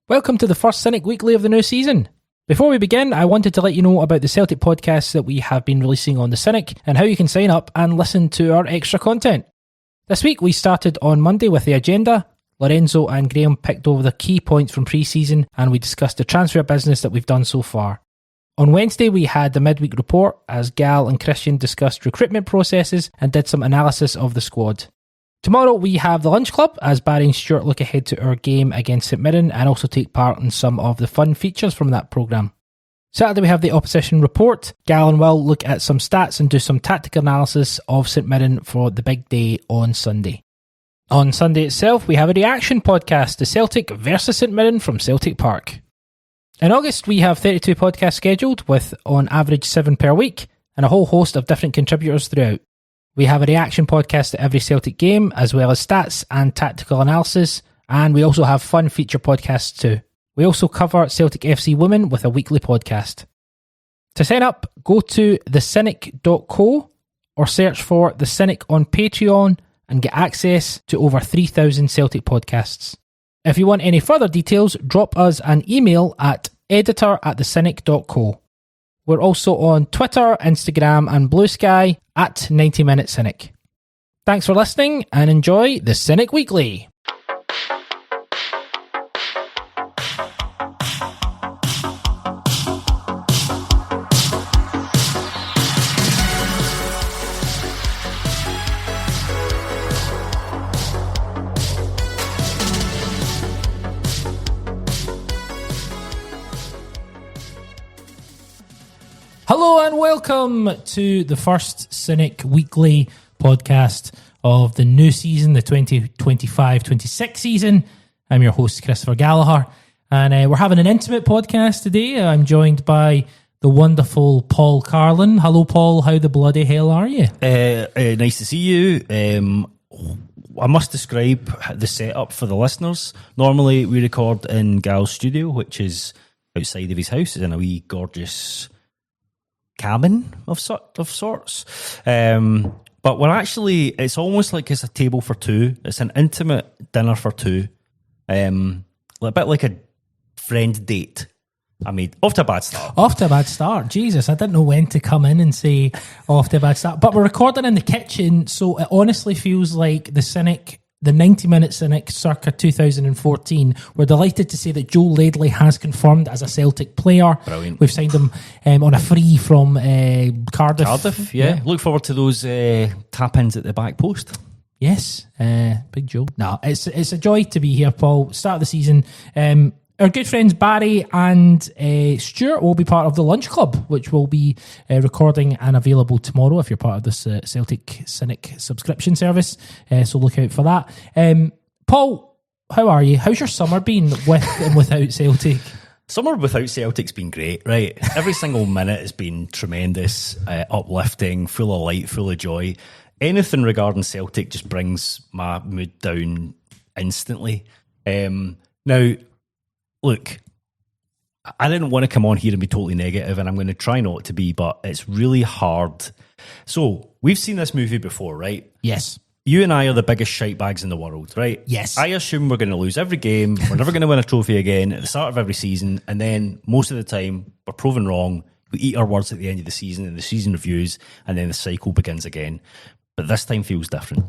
Welcome to the first Cynic Weekly of the new season. Before we begin, I wanted to let you know about the Celtic podcasts that we have been releasing on the Cynic and how you can sign up and listen to our extra content. This week we started on Monday with the agenda. Lorenzo and Graham picked over the key points from pre-season and we discussed the transfer business that we've done so far. On Wednesday we had the midweek report as Gal and Christian discussed recruitment processes and did some analysis of the squad. Tomorrow we have the Lunch Club as Barry and Stuart look ahead to our game against St Mirren and also take part in some of the fun features from that programme. Saturday we have the opposition report. Gal and Will look at some stats and do some tactical analysis of St Mirren for the big day on Sunday. On Sunday itself we have a reaction podcast to Celtic versus St Mirren from Celtic Park. In August we have 32 podcasts scheduled with on average 7 per week and a whole host of different contributors throughout. We have a reaction podcast to every Celtic game, as well as stats and tactical analysis, and we also have fun feature podcasts too. We also cover Celtic FC Women with a weekly podcast. To sign up, go to thecynic.co or search for The Cynic on Patreon and get access to over 3,000 Celtic podcasts. If you want any further details, drop us an email at editor@thecynic.co. We're also on Twitter, Instagram and Blue Sky at 90 Minute Cynic. Thanks for listening and enjoy the Cynic Weekly. Hello and welcome to the first Cynic Weekly podcast of the new season, the 2025-26 season. I'm your host, Christopher Gallagher, and we're having an intimate podcast today. I'm joined by the wonderful Paul Carlin. Hello, Paul. How the bloody hell are you? Nice to see you. I must describe the setup for the listeners. Normally, we record in Gal's studio, which is outside of his house, in a wee gorgeous cabin of sorts. But we're actually, it's almost like it's a table for two. It's an intimate dinner for two. A bit like a friend date. I mean, off to a bad start. Off to a bad start. Jesus, I didn't know when to come in and say off to a bad start. But we're recording in the kitchen, so it honestly feels like the Cynic, the 90 Minute Cynic circa 2014. We're delighted to say that Joe Laidley has confirmed as a Celtic player. Brilliant. We've signed him on a free from Cardiff. Cardiff, yeah. Look forward to those tap-ins at the back post. Yes, Big Joe. No, it's a joy to be here, Paul. Start of the season. Our good friends Barry and Stuart will be part of the Lunch Club, which will be recording and available tomorrow if you're part of this Celtic Cynic subscription service. So look out for that. Paul, how are you? How's your summer been with and without Celtic? Summer without Celtic's been great, right? Every single minute has been tremendous, uplifting, full of light, full of joy. Anything regarding Celtic just brings my mood down instantly. Now, look, I didn't want to come on here and be totally negative, and I'm going to try not to be, but it's really hard. So, we've seen this movie before, right? Yes. You and I are the biggest shite bags in the world, right? Yes. I assume we're going to lose every game. We're never going to win a trophy again at the start of every season, and then most of the time, we're proven wrong. We eat our words at the end of the season in the season reviews, and then the cycle begins again. But this time feels different.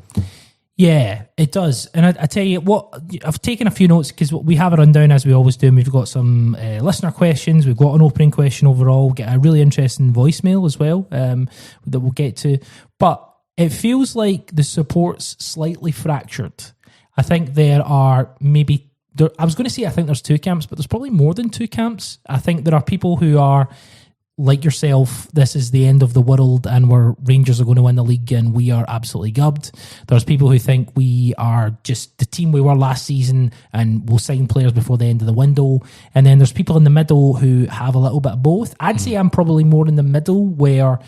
Yeah, it does. And I tell you what, I've taken a few notes because we have a rundown as we always do. And we've got some listener questions. We've got an opening question overall. Get a really interesting voicemail as well that we'll get to. But it feels like the support's slightly fractured. I think there are maybe, I was going to say I think there's two camps, but there's probably more than two camps. I think there are people who are like yourself, this is the end of the world and Rangers are going to win the league and we are absolutely gubbed. There's people who think we are just the team we were last season and we'll sign players before the end of the window. And then there's people in the middle who have a little bit of both. I'd say I'm probably more in the middle where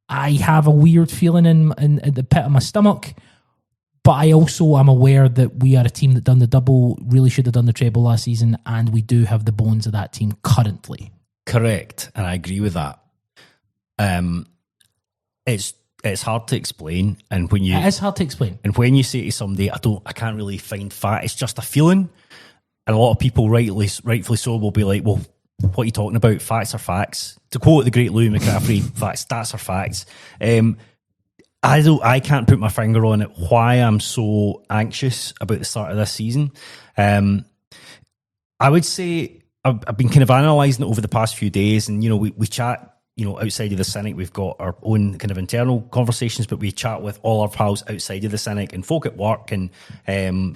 I have a weird feeling in the pit of my stomach. But I also am aware that we are a team that done the double, really should have done the treble last season, and we do have the bones of that team currently. Correct, and I agree with that. It's hard to explain, and it is hard to explain. And when you say to somebody, I can't really find fact. It's just a feeling. And a lot of people, rightfully so, will be like, well, what are you talking about? Facts are facts. To quote the great Louis McCaffrey, stats are facts. I can't put my finger on it why I'm so anxious about the start of this season. I would say I've been kind of analysing it over the past few days, and we chat. Outside of the Cynic, we've got our own kind of internal conversations, but we chat with all our pals outside of the Cynic and folk at work. And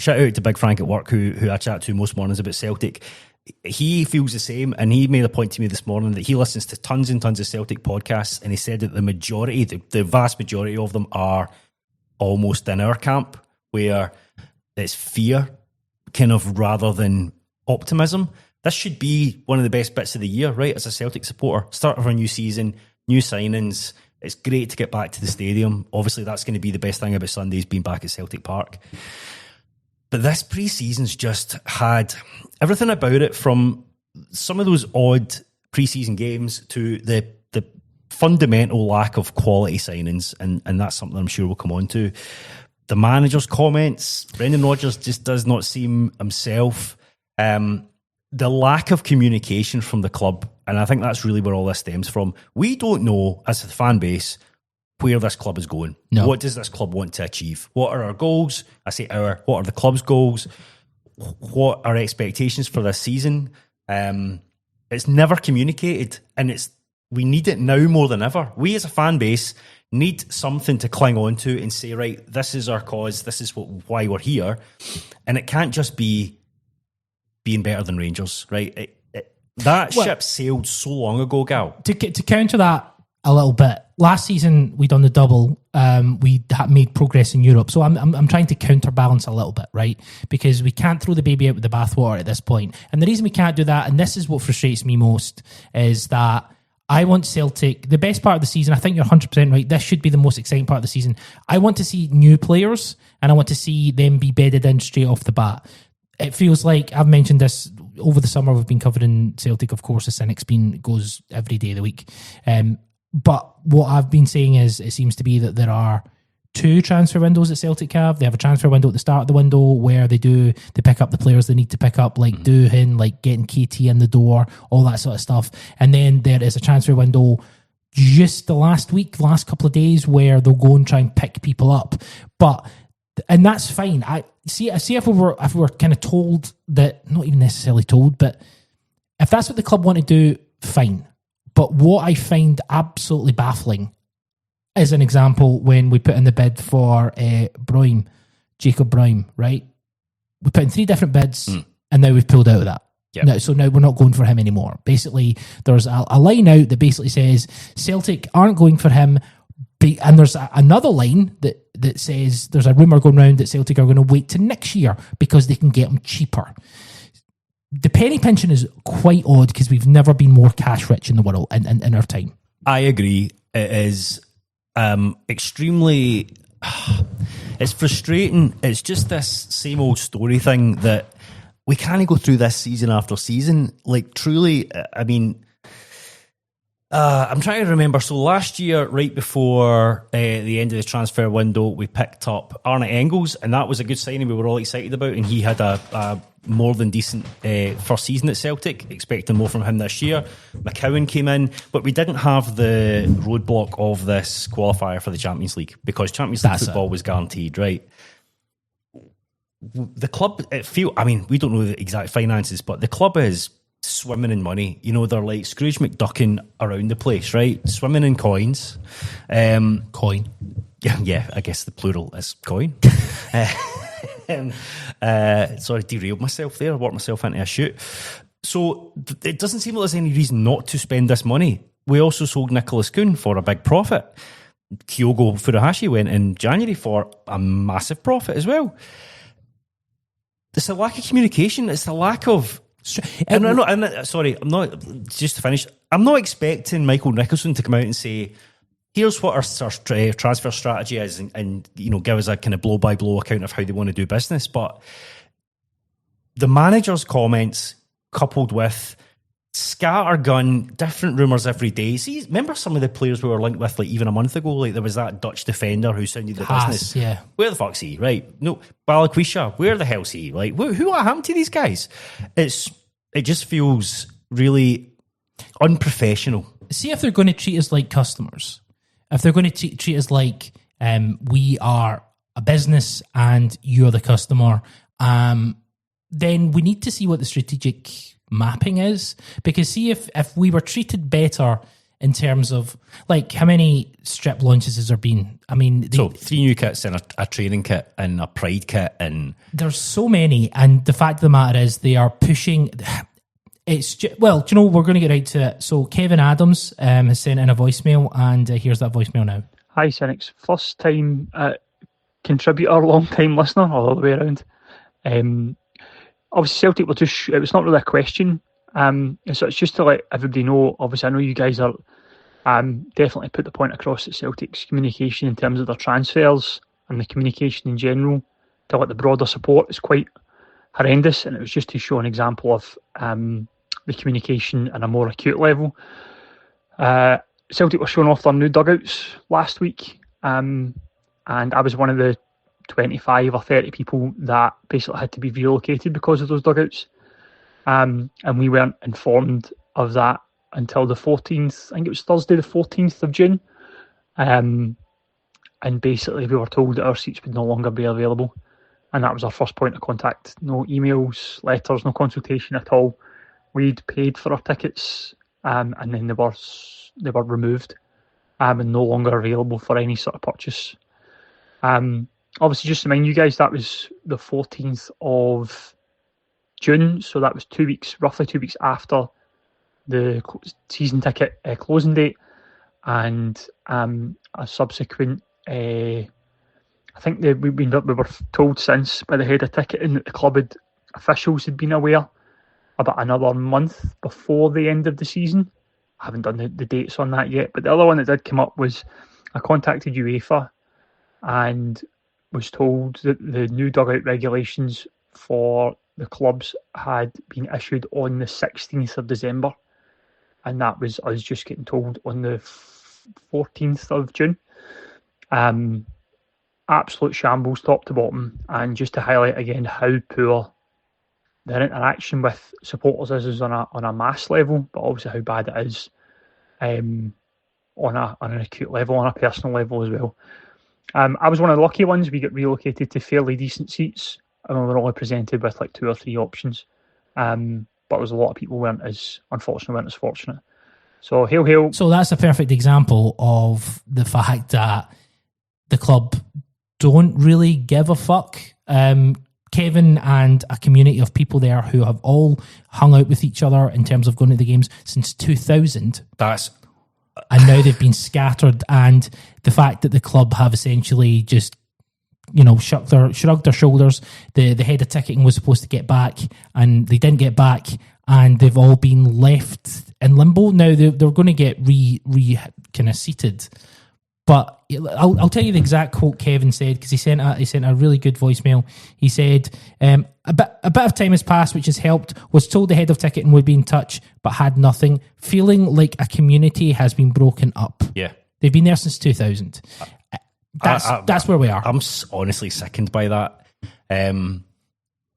shout out to Big Frank at work, who I chat to most mornings about Celtic. He feels the same, and he made a point to me this morning that he listens to tons and tons of Celtic podcasts, and he said that the vast majority of them are almost in our camp, where it's fear kind of rather than optimism. This should be one of the best bits of the year, right? As a Celtic supporter, start of a new season, new signings. It's great to get back to the stadium. Obviously, that's going to be the best thing about Sundays, being back at Celtic Park. But this pre-season's just had everything about it, from some of those odd pre-season games to the fundamental lack of quality signings, and that's something I'm sure we'll come on to. The manager's comments, Brendan Rodgers just does not seem himself. The lack of communication from the club, and I think that's really where all this stems from. We don't know, as a fan base, where this club is going. No. What does this club want to achieve? What are our goals? I say what are the club's goals? What are expectations for this season? It's never communicated, and we need it now more than ever. We as a fan base need something to cling on to and say, right, this is our cause, this is why we're here. And it can't just be being better than Rangers, right? Ship sailed so long ago, Gal. To counter that a little bit, last season we done the double. We had made progress in Europe, so I'm trying to counterbalance a little bit, right? Because we can't throw the baby out with the bathwater at this point. And the reason we can't do that, and this is what frustrates me most, is that I want Celtic, the best part of the season. I think you're 100% right. This should be the most exciting part of the season. I want to see new players, and I want to see them be bedded in straight off the bat. It feels like, I've mentioned this over the summer, we've been covering Celtic, of course, the Cynic's goes every day of the week. But what I've been saying is, it seems to be that there are two transfer windows that Celtic have. They have a transfer window at the start of the window where they pick up the players they need to pick up, like Doohan, like getting KT in the door, all that sort of stuff. And then there is a transfer window just the last couple of days, where they'll go and try and pick people up. And that's fine. I see if we were kind of told that, not even necessarily told, but if that's what the club want to do, fine. But what I find absolutely baffling is an example when we put in the bid for Jacob Brym, right? We put in 3 different bids, and now we've pulled out of that. Yep. So now we're not going for him anymore. Basically, there's a line out that basically says Celtic aren't going for him. And there's another line that says there's a rumour going around that Celtic are going to wait to next year because they can get him cheaper. The penny pinching is quite odd, because we've never been more cash rich in the world in our time. I agree. It is extremely... It's frustrating. It's just this same old story thing that we can't go through this season after season. Like, truly, I mean... I'm trying to remember. So last year, right before the end of the transfer window, we picked up Arne Engels, and that was a good signing we were all excited about. And he had a more than decent first season at Celtic, expecting more from him this year. McCowan came in, but we didn't have the roadblock of this qualifier for the Champions League, because Champions League football was guaranteed, right? The club, we don't know the exact finances, but the club is swimming in money. They're like Scrooge McDuckin around the place, right? Swimming in coins. Coin. Yeah, I guess the plural is coin. Sorry, derailed myself there. I worked myself into a shoot. So it doesn't seem like there's any reason not to spend this money. We also sold Nicholas Kuhn for a big profit. Kyogo Furuhashi went in January for a massive profit as well. It's a lack of communication. It's a lack of... I'm not expecting Michael Nicholson to come out and say, here's what our transfer strategy is, and give us a kind of blow-by-blow account of how they want to do business. But the manager's comments, coupled with scattergun, different rumours every day. See, remember some of the players we were linked with, like even a month ago, like there was that Dutch defender who sounded the business. Yeah. Where the fuck's he? Right. No, Balakwisha, where the hell's he? Like, who what happened to these guys? It just feels really unprofessional. See if they're going to treat us like customers. If they're going to treat us like we are a business and you're the customer, then we need to see what the strategic mapping is. Because see if we were treated better in terms of, like, how many strip launches has there been? I mean... So 3 new kits and a training kit and a pride kit and... There's so many, and the fact of the matter is they are pushing... It's well, do you know, we're going to get right to it. So Kevin Adams has sent in a voicemail, and here's that voicemail now. Hi, Cynics. First time contributor, long time listener, all the way around. Obviously, Celtic were just, it was not really a question. So it's just to let everybody know, obviously, I know you guys are definitely put the point across that Celtic's communication in terms of their transfers and the communication in general to let the broader support is quite horrendous, and it was just to show an example of the communication at a more acute level. Celtic were showing off their new dugouts last week, and I was one of the 25 or 30 people that basically had to be relocated because of those dugouts. And we weren't informed of that until the 14th, I think it was Thursday the 14th of June. And basically we were told that our seats would no longer be available. And that was our first point of contact. No emails, letters, no consultation at all. We'd paid for our tickets, and then they were removed and no longer available for any sort of purchase. Obviously, just to remind you guys, that was the 14th of June, so that was roughly 2 weeks after the season ticket closing date, and a subsequent. I think we were told since by the head of ticketing that the club officials had been aware about another month before the end of the season. I haven't done the dates on that yet, but the other one that did come up was I contacted UEFA and was told that the new dugout regulations for the clubs had been issued on the 16th of December, and that was us just getting told on the 14th of June. Absolute shambles top to bottom, and just to highlight again how poor their interaction with supporters is on a mass level, but obviously how bad it is on an acute level, on a personal level as well. I was one of the lucky ones. We got relocated to fairly decent seats, and we were only presented with like 2 or 3 options. But there was a lot of people weren't as fortunate. So hail. So that's a perfect example of the fact that the club don't really give a fuck. Kevin and a community of people there who have all hung out with each other in terms of going to the games since 2000. And now they've been scattered, and the fact that the club have essentially just, shrugged their shoulders. The head of ticketing was supposed to get back, and they didn't get back, and they've all been left in limbo. Now they're going to get kind of seated. But I'll tell you the exact quote Kevin said, because he sent a really good voicemail. He said, a bit of time has passed, which has helped. Was told the head of ticketing would be in touch, but had nothing. Feeling like a community has been broken up. Yeah. They've been there since 2000. That's where we are. I'm honestly sickened by that. And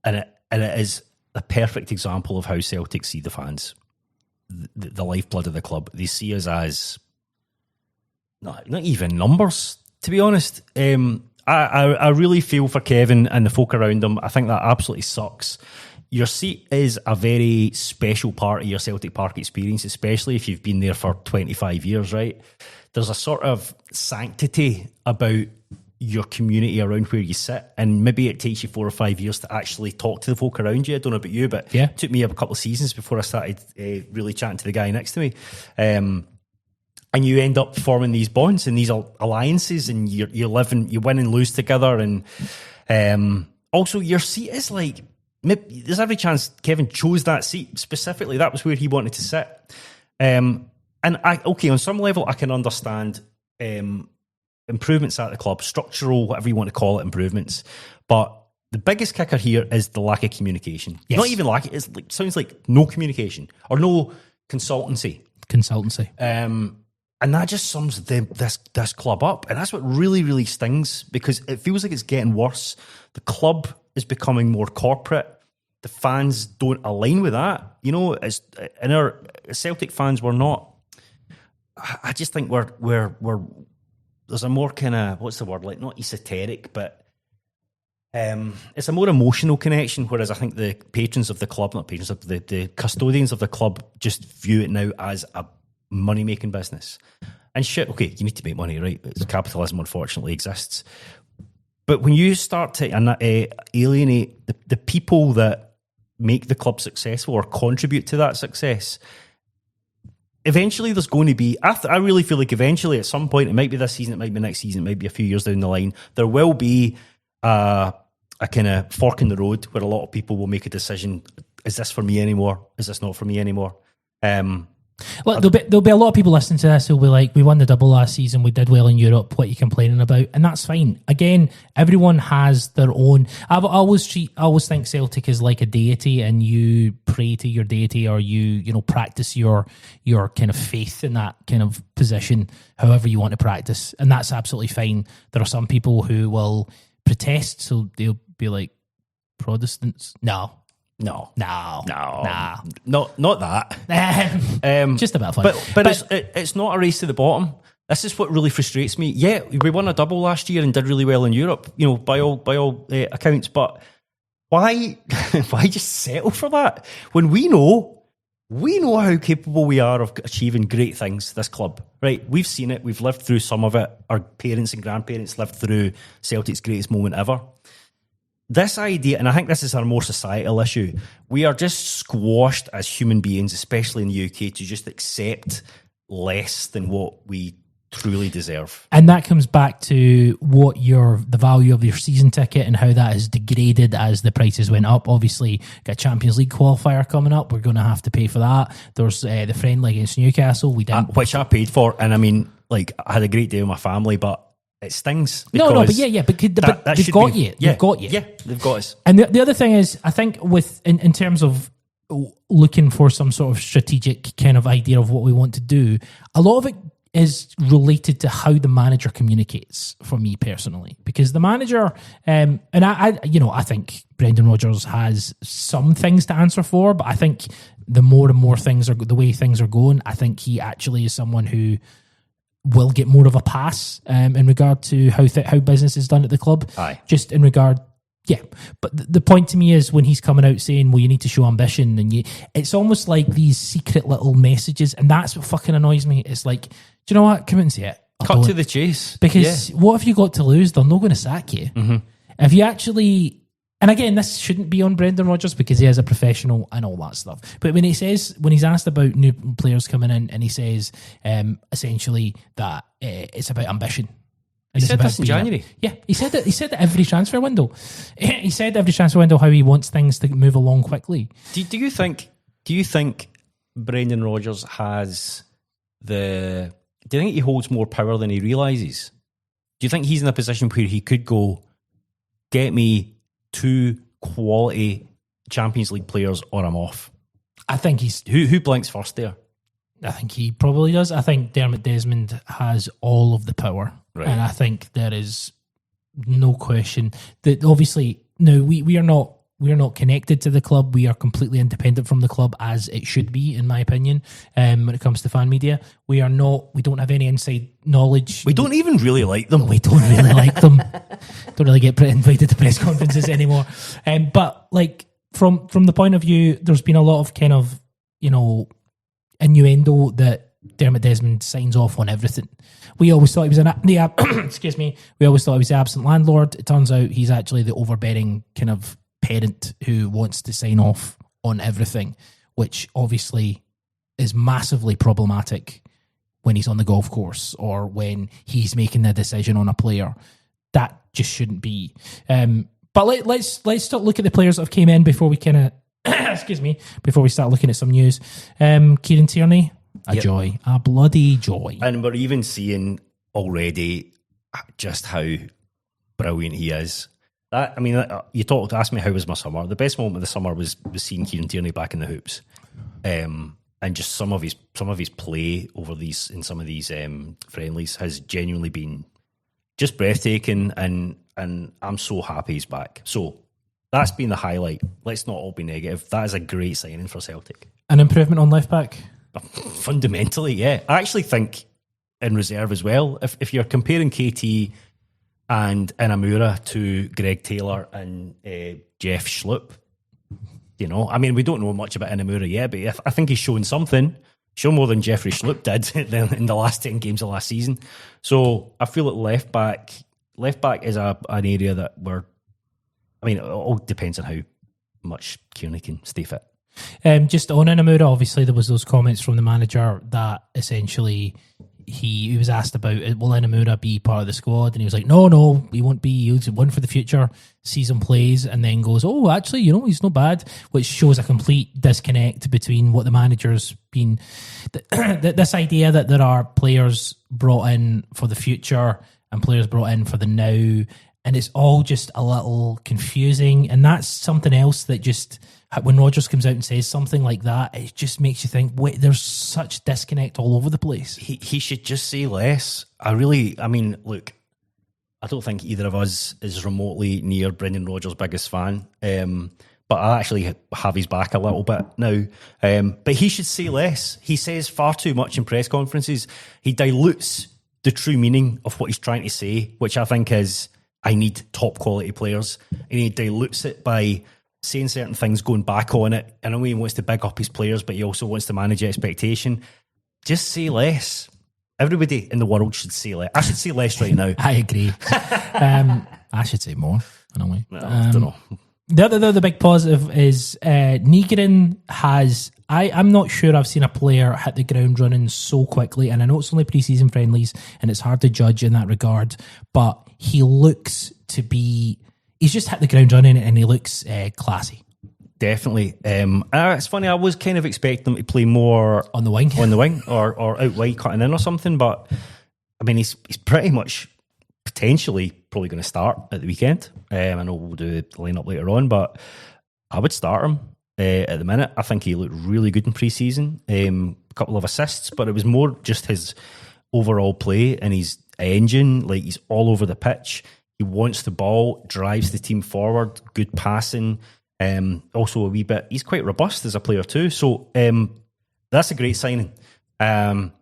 it is a perfect example of how Celtic see the fans. The lifeblood of the club. They see us as... Not even numbers, to be honest. I really feel for Kevin and the folk around him. I think that absolutely sucks. Your seat is a very special part of your Celtic Park experience, especially if you've been there for 25 years, right? There's a sort of sanctity about your community around where you sit, and maybe it takes you 4 or 5 years to actually talk to the folk around you. I don't know about you, but It took me a couple of seasons before I started really chatting to the guy next to me. And you end up forming these bonds and these alliances, and you win and lose together. And also, your seat is like, maybe there's every chance Kevin chose that seat specifically. That was where he wanted to sit. And on some level, I can understand improvements at the club, structural, whatever you want to call it, improvements. But the biggest kicker here is the lack of communication. Yes. Not even lack, it sounds like no communication or no consultancy. And that just sums this club up. And that's what really, really stings, because it feels like it's getting worse. The club is becoming more corporate. The fans don't align with that. You know, and our Celtic fans, we're not. I just think we're there's a more kind of, what's the word, like, not esoteric, but it's a more emotional connection. Whereas I think the patrons of the club, not patrons of the custodians of the club, just view it now as a money-making business. And shit, okay, you need to make money, right? Capitalism, unfortunately, exists. But when you start to alienate the people that make the club successful or contribute to that success, eventually there's going to be, I really feel like eventually at some point, it might be this season, it might be next season, it might be a few years down the line, there will be a kind of fork in the road where a lot of people will make a decision, is this for me anymore? Is this not for me anymore? Look, there'll be a lot of people listening to this who'll be like, we won the double last season, we did well in Europe, what are you complaining about? And that's fine. Again, everyone has their own. I always think Celtic is like a deity, and you pray to your deity, or you practice your kind of faith in that kind of position, however you want to practice, and that's absolutely fine. There are some people who will protest, so they'll be like, Protestants? No. Not that. Just a bit of fun. But it's not a race to the bottom. This is what really frustrates me. Yeah, we won a double last year and did really well in Europe, you know, by all accounts. But why just settle for that when we know how capable we are of achieving great things? This club, right? We've seen it. We've lived through some of it. Our parents and grandparents lived through Celtic's greatest moment ever. This idea, and I think this is a more societal issue, we are just squashed as human beings, especially in the UK, to just accept less than what we truly deserve. And that comes back to the value of your season ticket and how that has degraded as the prices went up. Obviously, got a Champions League qualifier coming up. We're going to have to pay for that. There's the friendly against Newcastle. We didn't, which I paid for, and I mean, like, I had a great day with my family, but it stings. But they've got you. Yeah, they've got you. Yeah, they've got us. And the other thing is, I think in terms of looking for some sort of strategic kind of idea of what we want to do, a lot of it is related to how the manager communicates, for me personally, because the manager, and I think Brendan Rodgers has some things to answer for, but I think the more and more the way things are going, I think he actually is someone who will get more of a pass in regard to how business is done at the club. Aye. Just in regard, yeah. But the point to me is when he's coming out saying, well, you need to show ambition, and it's almost like these secret little messages, and that's what fucking annoys me. It's like, do you know what? Come out and say it. Cut to the chase. Because what have you got to lose? They're not going to sack you. Mm-hmm. If you actually... And again, this shouldn't be on Brendan Rodgers because he is a professional and all that stuff. But when he's asked about new players coming in, and he says essentially that it's about ambition. He said this in January. Yeah, he said that every transfer window. He said every transfer window how he wants things to move along quickly. Do you think Brendan Rodgers has do you think he holds more power than he realises? Do you think he's in a position where he could go, get me 2 quality Champions League players, or I'm off? I think he's... Who blinks first there? I think he probably does. I think Dermot Desmond has all of the power. Right. And I think there is no question that obviously, no, we are not connected to the club. We are completely independent from the club, as it should be, in my opinion. When it comes to fan media, we don't have any inside knowledge. We don't even really like them. We don't really like them. Don't really get invited to press conferences anymore. But like from the point of view, there's been a lot of kind of, innuendo that Dermot Desmond signs off on everything. We always thought he was excuse me. We always thought he was the absent landlord. It turns out he's actually the overbearing kind of parent who wants to sign off on everything, which obviously is massively problematic when he's on the golf course or when he's making a decision on a player. That just shouldn't be. But let's start look at the players that have came in before we kind of before we start looking at some news. Kieran Tierney, joy, a bloody joy. And we're even seeing already just how brilliant he is. That, I mean, asked me how was my summer. The best moment of the summer was seeing Kieran Tierney back in the hoops, and just some of his play in some of these friendlies has genuinely been just breathtaking, and I'm so happy he's back. So that's been the highlight. Let's not all be negative. That is a great signing for Celtic. An improvement on left back? Fundamentally, yeah. I actually think in reserve as well. If you're comparing KT and Inamura to Greg Taylor and Jeff Schlupp, I mean, we don't know much about Inamura yet, but I think he's shown something. Shown more than Jeffrey Schlupp did in the last 10 games of last season. So I feel like left back is an area that it all depends on how much Kearney can stay fit. Just on Inamura, obviously there was those comments from the manager that essentially he was asked about, will Inamura be part of the squad? And he was like, no, he won't be. He's one for the future. Season plays, and then goes, oh, actually, he's not bad, which shows a complete disconnect between what the manager's been. This idea that there are players brought in for the future and players brought in for the now, and it's all just a little confusing. And that's something else that just, when Rodgers comes out and says something like that, it just makes you think, wait, there's such disconnect all over the place. He should just say less. Look, I don't think either of us is remotely near Brendan Rodgers' biggest fan, but I actually have his back a little bit now. But he should say less. He says far too much in press conferences. He dilutes the true meaning of what he's trying to say, which I think is, I need top quality players. And he dilutes it by saying certain things, going back on it. I know he wants to big up his players, but he also wants to manage expectation. Just say less. Everybody in the world should say less. I should say less right now. I agree. I should say more, in a way. No, I don't know. The big positive is Nygren has... I'm not sure I've seen a player hit the ground running so quickly, and I know it's only pre-season friendlies, and it's hard to judge in that regard, but he looks to be... He's just hit the ground running, and he looks classy. Definitely. It's funny, I was kind of expecting him to play more... On the wing, or out wide cutting in or something, but I mean, he's pretty much potentially probably going to start at the weekend. I know we'll do the lineup later on, but I would start him at the minute. I think he looked really good in pre-season. A couple of assists, but it was more just his overall play and his engine. Like, he's all over the pitch. He wants the ball, drives the team forward, good passing. Also a wee bit, he's quite robust as a player too. So that's a great signing. I'll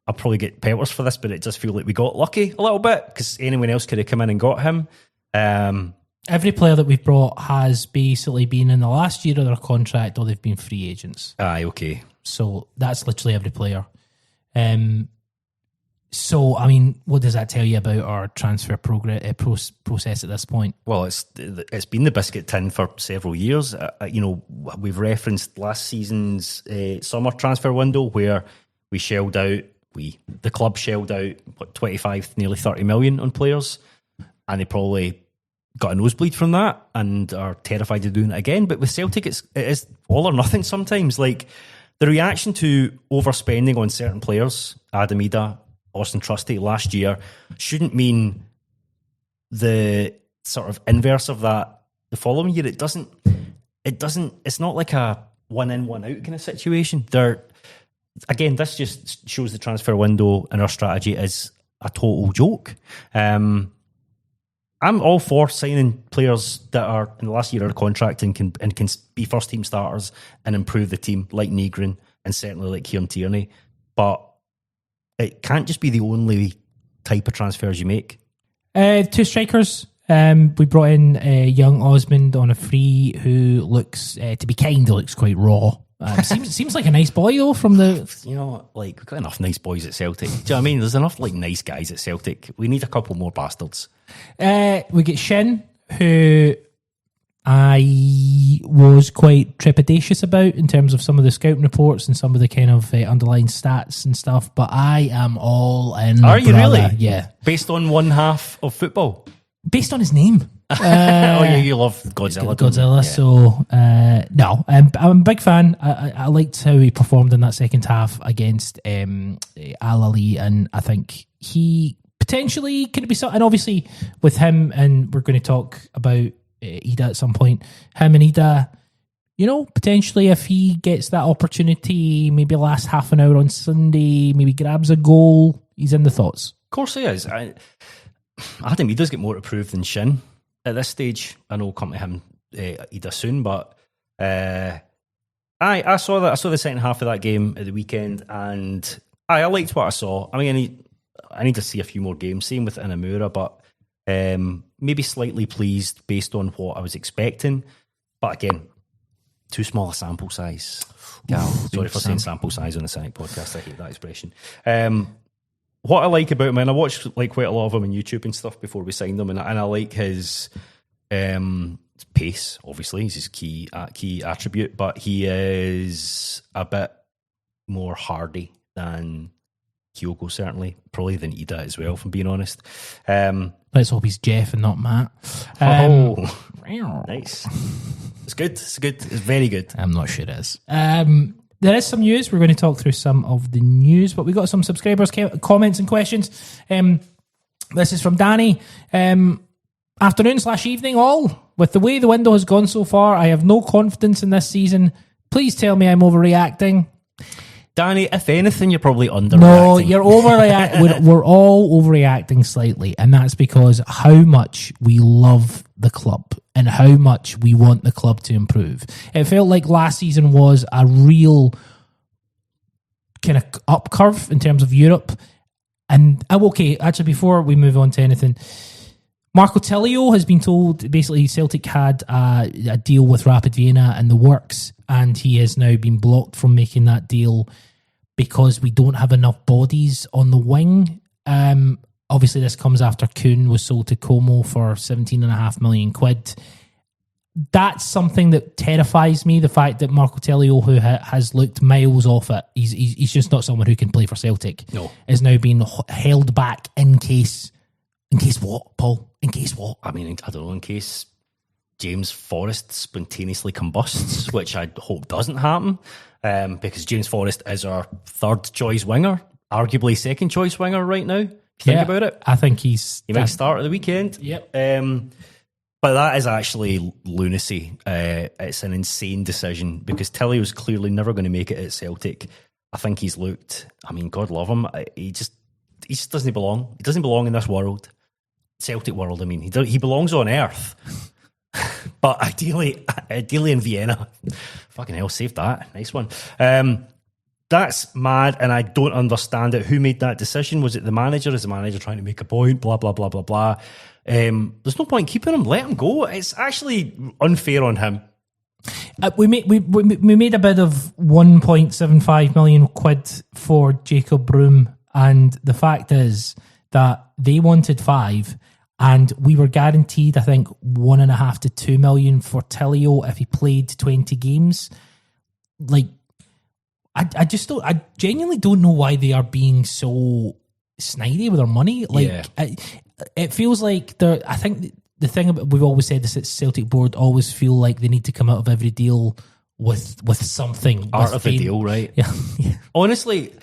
probably get pelters for this, but it does feel like we got lucky a little bit because anyone else could have come in and got him. Every player that we've brought has basically been in the last year of their contract, or they've been free agents. Aye, okay. So that's literally every player. So, I mean, what does that tell you about our transfer process at this point? Well, it's been the biscuit tin for several years. We've referenced last season's summer transfer window where we shelled out, the club shelled out, 25, nearly 30 million on players, and they probably got a nosebleed from that and are terrified of doing it again. But with Celtic, it is all or nothing sometimes. Like, the reaction to overspending on certain players, Adam Ida, Austin Trusty last year, shouldn't mean the sort of inverse of that the following year. It's not like a one in, one out kind of situation. Again, this just shows the transfer window and our strategy is a total joke. I'm all for signing players that are in the last year of their contract and can be first team starters and improve the team, like Nygren and certainly like Kieran Tierney. But it can't just be the only type of transfers you make. 2 strikers. We brought in young Osmond on a free who looks, to be kind, looks quite raw. Seems like a nice boy though from the... we've got enough nice boys at Celtic. Do you know what I mean? There's enough nice guys at Celtic. We need a couple more bastards. We get Shin, who I was quite trepidatious about in terms of some of the scouting reports and some of the kind of underlying stats and stuff, but I am all in. Are you really? Yeah. Based on one half of football? Based on his name. You love Godzilla. Godzilla, yeah. So, no, I'm a big fan. I liked how he performed in that second half against Al Ali, and I think he potentially could it be something? And obviously with him, and we're going to talk about Ida at some point. Him and Ida, potentially if he gets that opportunity, maybe last half an hour on Sunday, maybe grabs a goal. He's in the thoughts. Of course he is. I think he does get more to prove than Shin at this stage. I know we'll come to him, Ida soon, but I saw that. I saw the second half of that game at the weekend, and I liked what I saw. I mean, I need to see a few more games. Same with Inamura, but maybe slightly pleased based on what I was expecting. But again, too small a sample size. Gal, sorry for saying sample size on the Cynic podcast. I hate that expression. What I like about him, and I watched quite a lot of him on YouTube and stuff before we signed him, and I like his pace. Obviously, he's his key attribute, but he is a bit more hardy than Kyogo, certainly, probably than Ida as well. If I'm being honest, let's hope he's Jeff and not Matt. Nice. It's good. It's good. It's very good. I'm not sure it is. There is some news. We're going to talk through some of the news, but we got some subscribers' comments and questions. This is from Danny. Afternoon/evening all. With the way the window has gone so far, I have no confidence in this season. Please tell me I'm overreacting. Danny, if anything, you're probably underreacting. No, you're overreacting. We're all overreacting slightly, and that's because how much we love the club and how much we want the club to improve. It felt like last season was a real kind of up curve in terms of Europe. And okay, actually, before we move on to anything, Marco Tilio has been told basically Celtic had a deal with Rapid Vienna in the works, and he has now been blocked from making that deal because we don't have enough bodies on the wing. Obviously, this comes after Kuhn was sold to Como for 17.5 million quid. That's something that terrifies me, the fact that Marco Tilio, who has looked miles off it, he's just not someone who can play for Celtic. No. Is now being held back in case what, Paul? In case what? I mean, I don't know, in case James Forrest spontaneously combusts, which I hope doesn't happen, because James Forrest is our third choice winger, arguably second choice winger right now. Think about it. I think he might start at the weekend. Yep. But that is actually lunacy. It's an insane decision because Tilly was clearly never going to make it at Celtic. I think he's looked, I mean, God love him. He just doesn't belong. He doesn't belong in this world. Celtic world, I mean. He belongs on Earth. But ideally in Vienna. Fucking hell, saved that. Nice one. That's mad, and I don't understand it. Who made that decision? Was it the manager? Is the manager trying to make a point? Blah, blah, blah, blah, blah. There's no point keeping him. Let him go. It's actually unfair on him. We made a bid of 1.75 million quid for Jacob Broom, and the fact is that they wanted 5, and we were guaranteed, I think, 1.5 to 2 million for Tilio if he played 20 games. I genuinely don't know why they are being so snidey with their money. It feels like I think the thing about, we've always said this at Celtic board, always feel like they need to come out of every deal with something. Art of the deal, right? Yeah. Honestly,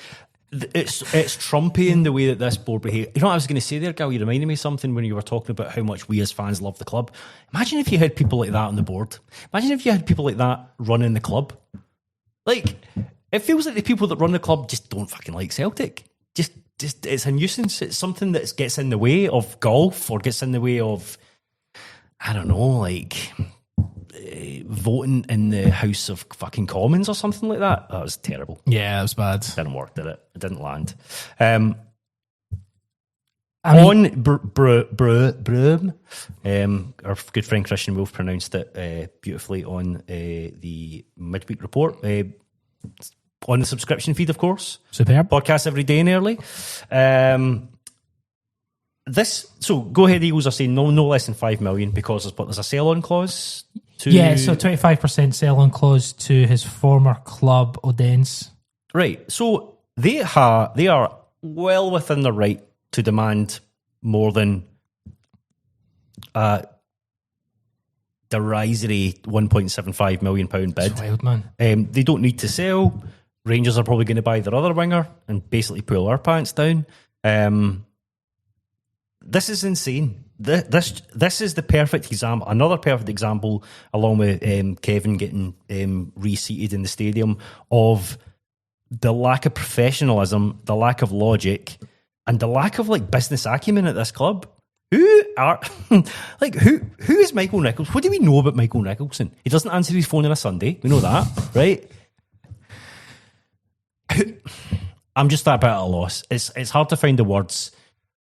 it's Trumpian the way that this board behaves. You know what I was going to say there, Gal? You reminded me of something when you were talking about how much we as fans love the club. Imagine if you had people like that on the board. Imagine if you had people like that running the club. It feels like the people that run the club just don't fucking like Celtic. Just it's a nuisance. It's something that gets in the way of golf or gets in the way of, I don't know, voting in the House of fucking Commons or something like that. That was terrible. Yeah, it was bad. Didn't work, did it? It didn't land. Broom, our good friend Christian Wolf pronounced it beautifully on the midweek report. On the subscription feed, of course. Superb. Podcast every day and early. So Go Ahead Eagles are saying no less than 5 million because there's a sell-on clause. So 25% sell-on clause to his former club, Odense. Right. So they are well within their right to demand more than derisory £1.75 million bid. That's wild, man. They don't need to sell. Rangers are probably going to buy their other winger and basically pull our pants down. this is insane. This is the perfect example. Another perfect example, along with Kevin getting reseated in the stadium, of the lack of professionalism, the lack of logic, and the lack of business acumen at this club. Who is Michael Nicholson? What do we know about Michael Nicholson? He doesn't answer his phone on a Sunday. We know that, right? I'm just that bit at a loss. It's hard to find the words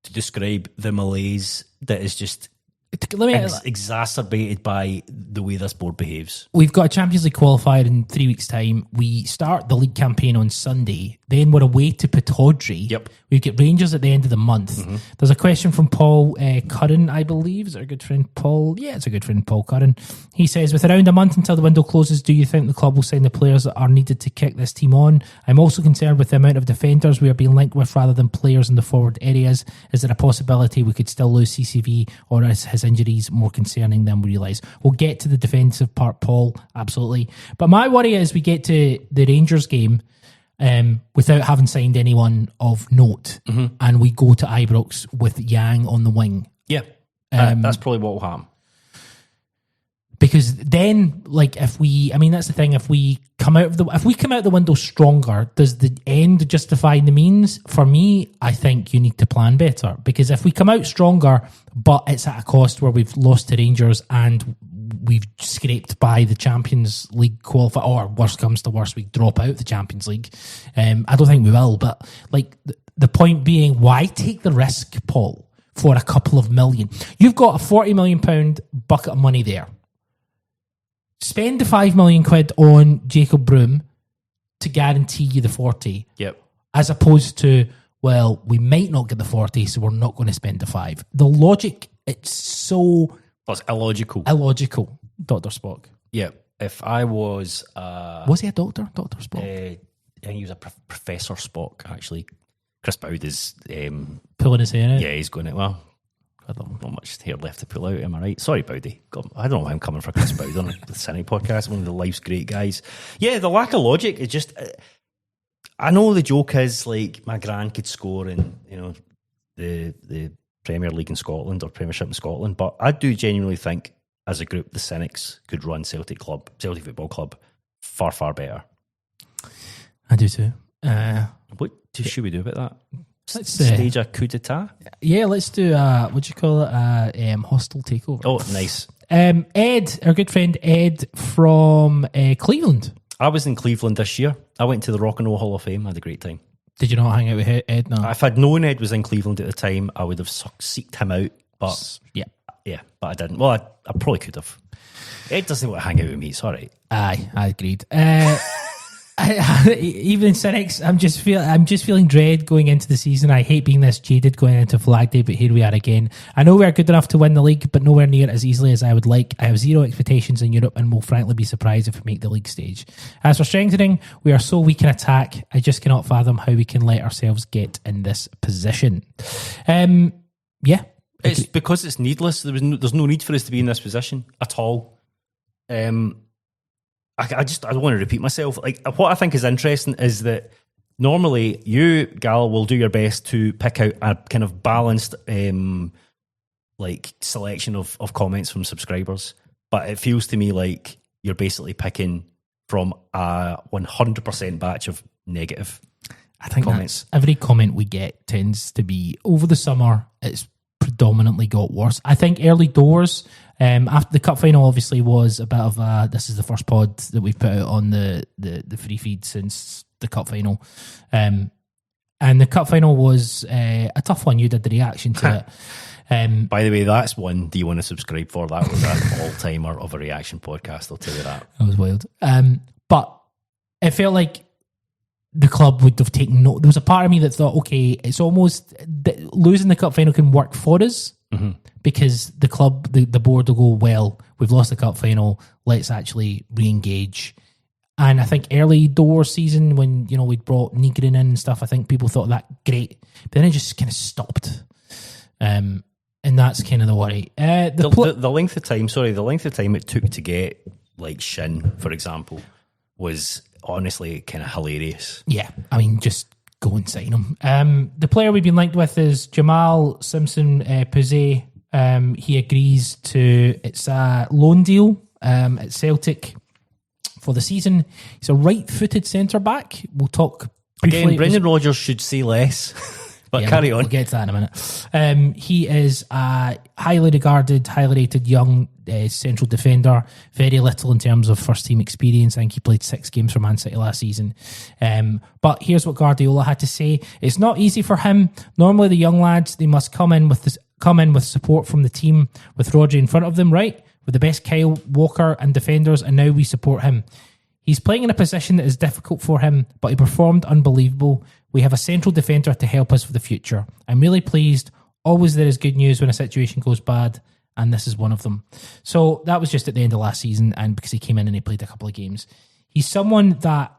to describe the malaise that is just exacerbated by the way this board behaves. We've got a Champions League qualifier in 3 weeks' time. We start the league campaign on Sunday. Then we're away to Pittodrie. Yep. We get Rangers at the end of the month. Mm-hmm. There's a question from Paul Curran, I believe. Is it our good friend Paul? Yeah, it's a good friend Paul Curran. He says, with around a month until the window closes, do you think the club will sign the players that are needed to kick this team on? I'm also concerned with the amount of defenders we are being linked with rather than players in the forward areas. Is there a possibility we could still lose CCV, or is his injuries more concerning than we realise? We'll get to the defensive part, Paul, absolutely. But my worry is we get to the Rangers game without having signed anyone of note, and we go to Ibrox with Yang on the wing. Yeah, that's probably what will happen. Because then, that's the thing. If we come out the window stronger, does the end justify the means? For me, I think you need to plan better. Because if we come out stronger, but it's at a cost where we've lost to Rangers and we've scraped by the Champions League qualifier, or worst comes to worst, we drop out the Champions League. I don't think we will, but the point being, why take the risk, Paul, for a couple of million? You've got a £40 million bucket of money there. Spend the £5 million on Jacob Broom to guarantee you the 40. Yep. As opposed to, well, we might not get the 40, so we're not going to spend the 5. The logic, it's so... That's illogical. Illogical, Dr. Spock. Yeah. If I was... was he a doctor? Dr. Spock? I think he was a Professor Spock, actually. Chris Boud is... pulling his hair out? Yeah, he's going to... Well, I don't know, not much hair left to pull out, am I right? Sorry, Bowdy. God, I don't know why I'm coming for Chris Boud on the Cynic podcast, one of the life's great guys. Yeah, the lack of logic is just... I know the joke is my gran could score in, the Premier League in Scotland or Premiership in Scotland, but I do genuinely think, as a group, the Cynics could run Celtic Football Club far, far better. I do too. What should we do about that? Let's stage a coup d'etat? Yeah, let's do what do you call it? Hostile takeover. Oh, nice. Ed, our good friend Ed from Cleveland. I was in Cleveland this year. I went to the Rock and Roll Hall of Fame. I had a great time. Did you not hang out with Ed? No. If I'd known Ed was in Cleveland at the time, I would have seeked him out. But yeah, but I didn't. Well, I probably could have. Ed doesn't want to hang out with me. It's all right. Aye, I agreed. Even Cynics, I'm just feeling dread going into the season. I hate being this jaded going into Flag Day, but here we are again. I know we are good enough to win the league, but nowhere near as easily as I would like. I have zero expectations in Europe and will frankly be surprised if we make the league stage. As for strengthening, we are so weak in attack, I just cannot fathom how we can let ourselves get in this position. Yeah. It's because it's needless. There's no need for us to be in this position at all. I don't want to repeat myself. What I think is interesting is that normally you, Gal, will do your best to pick out a kind of balanced selection of comments from subscribers. But it feels to me like you're basically picking from a 100% batch of negative I think comments. Every comment we get tends to be, over the summer, it's predominantly got worse. I think early doors, after the cup final obviously was a bit of this is the first pod that we've put out on the free feed since the cup final. And the cup final was a tough one. You did the reaction to it. By the way, that's one do you want to subscribe for? That was an all-timer of a reaction podcast, I'll tell you that. That was wild. But it felt like the club would have taken note. There was a part of me that thought, okay, it's almost losing the cup final can work for us because the club, the board will go, well, we've lost the cup final, let's actually re-engage. And I think early door season when, we'd brought Nigrin in and stuff, I think people thought that great. But then it just kind of stopped. And that's kind of the worry. The length of time it took to get Shin, for example, was honestly kind of hilarious. Yeah, I mean, just go and sign him. The player we've been linked with is Jamal Simpson Puzet. He agrees to, it's a loan deal at Celtic for the season. He's a right-footed centre-back. We'll talk briefly. Again, Brendan Rodgers should say less, but carry on. We'll get to that in a minute. He is a highly regarded, highly rated young central defender. Very little in terms of first-team experience. I think he played 6 games for Man City last season. But here's what Guardiola had to say. It's not easy for him. Normally the young lads, they must come in with support from the team, with Rodri in front of them, right? With the best Kyle Walker and defenders, and now we support him. He's playing in a position that is difficult for him, but he performed unbelievable. We have a central defender to help us for the future. I'm really pleased. Always there is good news when a situation goes bad, and this is one of them. So that was just at the end of last season, and because he came in and he played a couple of games. He's someone that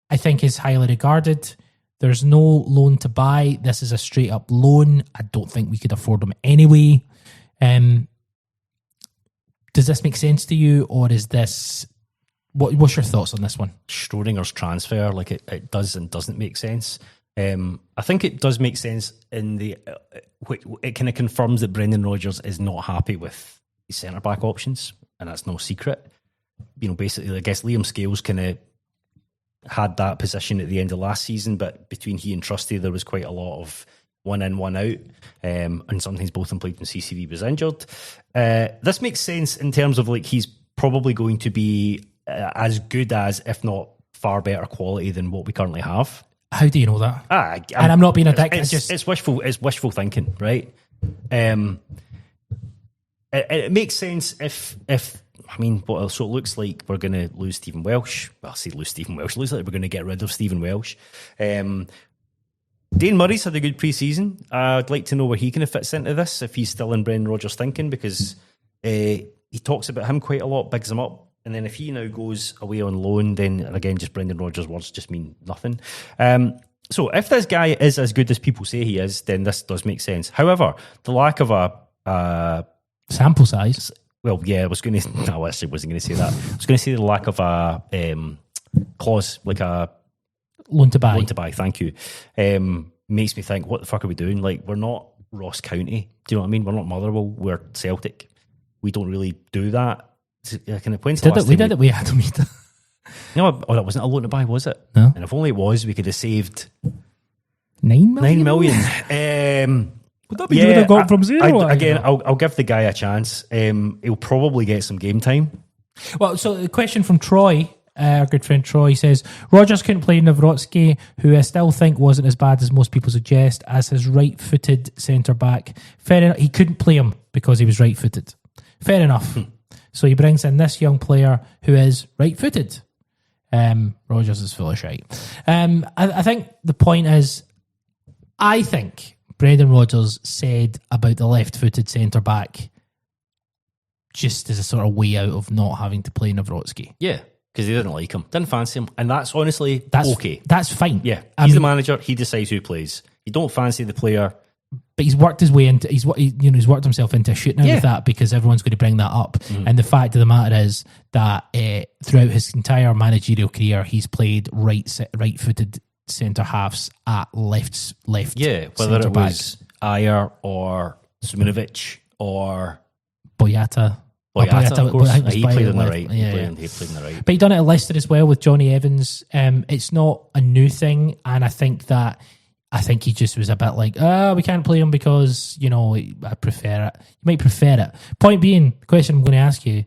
I think is highly regarded. There's no loan to buy. This is a straight up loan. I don't think we could afford him anyway. Does this make sense to you, or is this... What's your thoughts on this one? Schrodinger's transfer, like it does and doesn't make sense. I think it does make sense in the... it kind of confirms that Brendan Rodgers is not happy with his centre-back options, and that's no secret. You know, basically, I guess Liam Scales kind of had that position at the end of last season, but between he and Trusty, there was quite a lot of one in, one out, and sometimes both employed when CCV was injured. This makes sense in terms of like he's probably going to be as good as, if not far better quality than what we currently have. How do you know that? And I'm not being a dick. It's wishful thinking, right? It makes sense if I mean, so it looks like we're going to lose Stephen Welsh. Well, I say lose Stephen Welsh. It looks like we're going to get rid of Stephen Welsh. Dane Murray's had a good pre-season. I'd like to know where he kind of fits into this, if he's still in Brendan Rodgers' thinking, because he talks about him quite a lot, bigs him up. And then if he now goes away on loan, then again, just Brendan Rodgers' words just mean nothing. So if this guy is as good as people say he is, then this does make sense. However, the lack of a sample size. Well, yeah, I was going to... No, I actually wasn't going to say that. I was going to say the lack of a clause, like a... Loan to buy. Loan to buy, thank you. Makes me think, what the fuck are we doing? Like, we're not Ross County. Do you know what I mean? We're not Motherwell. We're Celtic. We don't really do that. We did it with Adam Ida. No, that wasn't a loan to buy, was it? No. And if only it was, we could have saved... 9 million? 9 million. Would that be you would have got from zero? I'll give the guy a chance. He'll probably get some game time. Well, so the question from Troy, our good friend Troy, says, Rodgers couldn't play Nawrocki, who I still think wasn't as bad as most people suggest, as his right-footed centre-back. Fair enough, he couldn't play him because he was right-footed. Fair enough. So he brings in this young player who is right-footed. Rodgers is full of shite. I think the point is, I think Brendan Rodgers said about the left-footed centre-back just as a sort of way out of not having to play Nawrocki. Yeah, because he didn't like him, didn't fancy him, and that's honestly okay. That's fine. Yeah, he's the manager. He decides who plays. You don't fancy the player, but he's worked his way into. He's worked himself into a shooting out of that because everyone's going to bring that up. And the fact of the matter is that throughout his entire managerial career, he's played right-footed centre halves at left. Yeah, whether it was Ayer or Smunovic or Boyata. Boyata, of course. He played in the right. Yeah. He played in the right. But he done it at Leicester as well with Johnny Evans. It's not a new thing, and I think he just was a bit like, we can't play him because, I prefer it. You might prefer it. Point being, the question I'm going to ask you,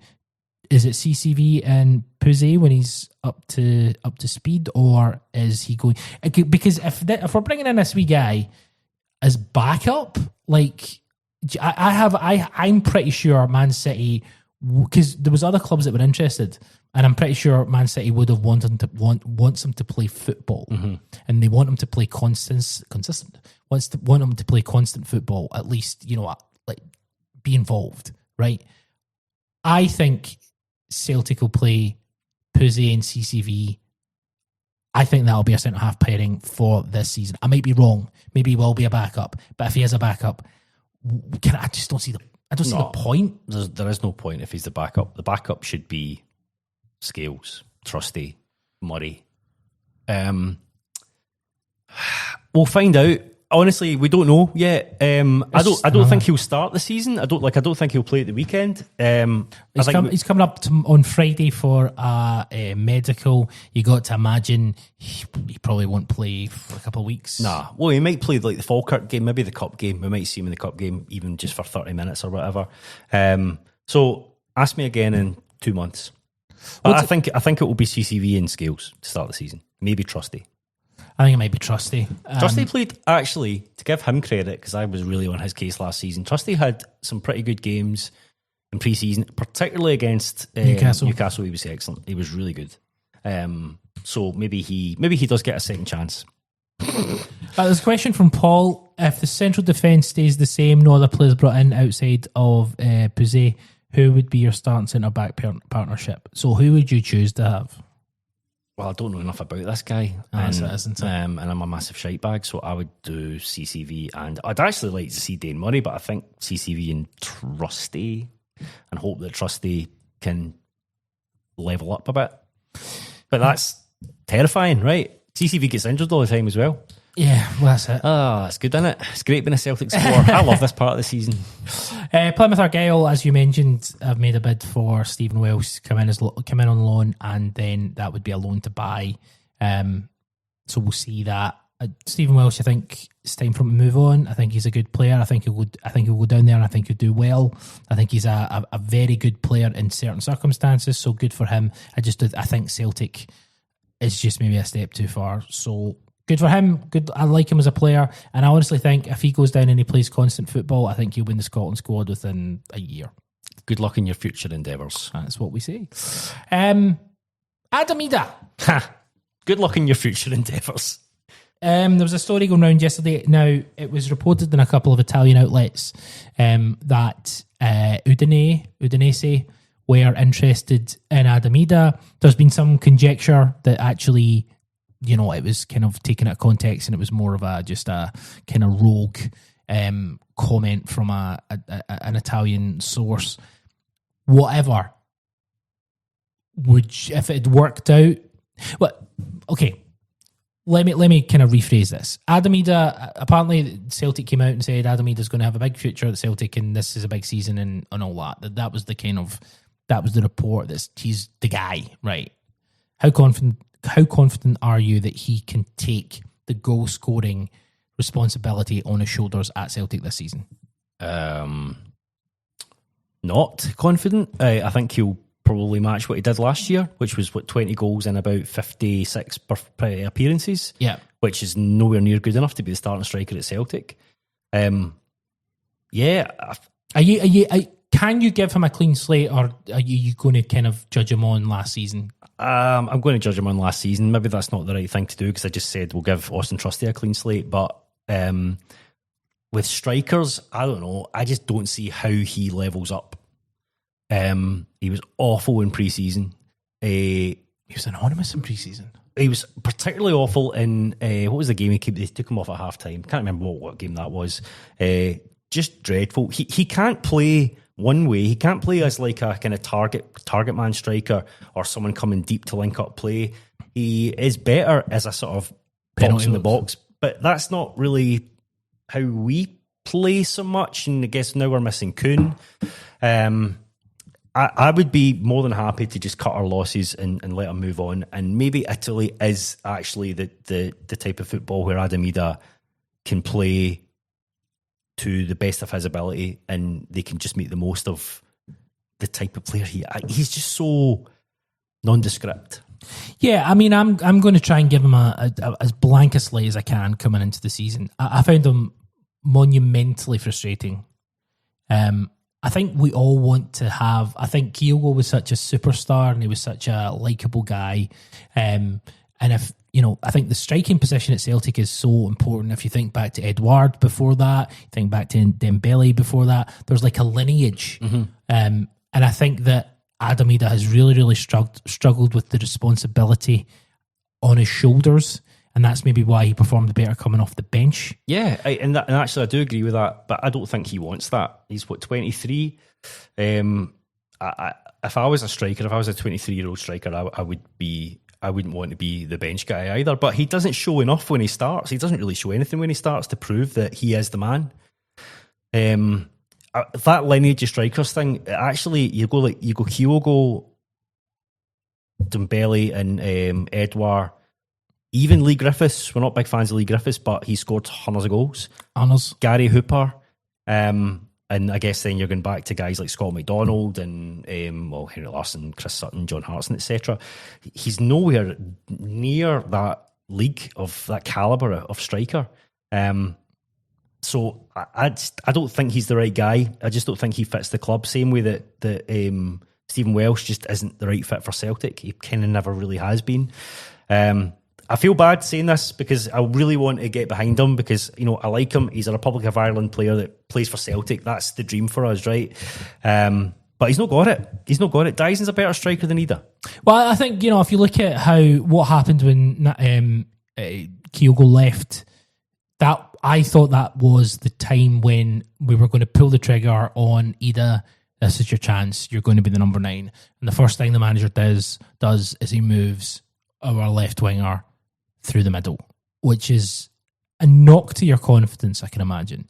is it CCV and Puzet when he's up to speed, or is he going... Because if we're bringing in this wee guy as backup, like... I'm pretty sure Man City, because there was other clubs that were interested, and I'm pretty sure Man City would have wants him to play football, and they want him to play consistent. Want him to play constant football, at least like be involved, right? I think Celtic will play Puzet and CCV. I think that'll be a centre half pairing for this season. I might be wrong. Maybe he will be a backup, but if he is a backup, I just don't see the point. There is no point if he's the backup. The backup should be Scales, Trusty, Murray. We'll find out. Honestly, we don't know yet. I don't think he'll start the season. I don't think he'll play at the weekend. He's coming up on Friday for a medical. You got to imagine he probably won't play for a couple of weeks. Nah. Well, he might play like the Falkirk game, maybe the cup game. We might see him in the cup game, even just for 30 minutes or whatever. So ask me again in 2 months. I think it will be CCV and Scales to start the season. Maybe Trusty. I think it might be Trusty. Trusty played, actually, to give him credit, because I was really on his case last season, Trusty had some pretty good games in pre-season, particularly against Newcastle. He was excellent. He was really good. So maybe he does get a second chance. There's a question from Paul. If the central defence stays the same, no other players brought in outside of Puzet, who would be your starting centre-back partnership? So who would you choose to have? Well, I don't know enough about this guy, and I'm a massive shite bag, so I would do CCV, and I'd actually like to see Dane Murray, but I think CCV and Trusty, and hope that Trusty can level up a bit. But that's terrifying, right? CCV gets injured all the time as well. Yeah, well, that's it. It's good, isn't it? It's great being a Celtic supporter. I love this part of the season. Plymouth Argyle, as you mentioned, have made a bid for Stephen Welsh come in on loan, and then that would be a loan to buy. So we'll see that. Stephen Welsh, I think it's time for him to move on. I think he's a good player. I think he'll go down there, and I think he'll do well. I think he's a very good player in certain circumstances. So good for him. I think Celtic is just maybe a step too far. So. Good for him. Good. I like him as a player, and I honestly think if he goes down and he plays constant football, I think he'll win the Scotland squad within a year. Good luck in your future endeavours. That's what we say. Adamida. Good luck in your future endeavours. There was a story going around yesterday. Now, it was reported in a couple of Italian outlets that Udinese were interested in Adamida. There's been some conjecture that actually, it was kind of taken out of context, and it was more of just a kind of rogue comment from an Italian source. Whatever. If it worked out, well, okay. Let me kind of rephrase this. Adamida, apparently Celtic came out and said Adamida's going to have a big future at Celtic, and this is a big season and all that. That was the report. That he's the guy, right? How confident are you that he can take the goal scoring responsibility on his shoulders at Celtic this season? Not confident. I think he'll probably match what he did last year, which was 20 goals in about 56 appearances. Yeah, which is nowhere near good enough to be the starting striker at Celtic. Yeah. Can you give him a clean slate, or are you going to kind of judge him on last season? I'm going to judge him on last season. Maybe that's not the right thing to do, because I just said we'll give Austin Trusty a clean slate. But with strikers, I don't know. I just don't see how he levels up. He was awful in pre-season. He was anonymous in pre-season. He was particularly awful in what was the game they took him off at half time. Can't remember what game that was. Just dreadful. He can't play one way. He can't play as like a kind of target man striker or someone coming deep to link up play. He is better as a sort of box in the box, but that's not really how we play so much. And I guess now we're missing Kuhn. I would be more than happy to just cut our losses and let him move on. And maybe Italy is actually the type of football where Adamida can play to the best of his ability, and they can just make the most of the type of player he's just so nondescript. Yeah, I mean, I'm going to try and give him a as blank a slate as I can coming into the season. I found him monumentally frustrating. I think we all want to have. I think Kyogo was such a superstar, and he was such a likeable guy. And if I think the striking position at Celtic is so important. If you think back to Edouard before that, think back to Dembele before that, there's like a lineage. Mm-hmm. And I think that Adamida has really, really struggled with the responsibility on his shoulders. And that's maybe why he performed better coming off the bench. Yeah, and actually I do agree with that, but I don't think he wants that. He's 23? If I was a striker, if I was a 23-year-old striker, I would be I wouldn't want to be the bench guy either. But he doesn't show enough when he starts. He doesn't really show anything when he starts to prove that he is the man. That lineage of strikers thing, actually, you go Kyogo, Dembele, and Edouard. Even Lee Griffiths. We're not big fans of Lee Griffiths, but he scored hundreds of goals. Gary Hooper. And I guess then you're going back to guys like Scott McDonald and Henry Larsson, Chris Sutton, John Hartson, etc. He's nowhere near that league of that calibre of striker. So I don't think he's the right guy. I just don't think he fits the club. Same way that Stephen Welsh just isn't the right fit for Celtic. He kind of never really has been. I feel bad saying this because I really want to get behind him because, I like him. He's a Republic of Ireland player that plays for Celtic. That's the dream for us, right? But he's not got it. Dyson's a better striker than either. Well, I think, if you look at what happened when Kyogo left, that I thought that was the time when we were going to pull the trigger on Ida. This is your chance. You're going to be the number 9. And the first thing the manager does is he moves our left winger through the middle, which is a knock to your confidence, I can imagine.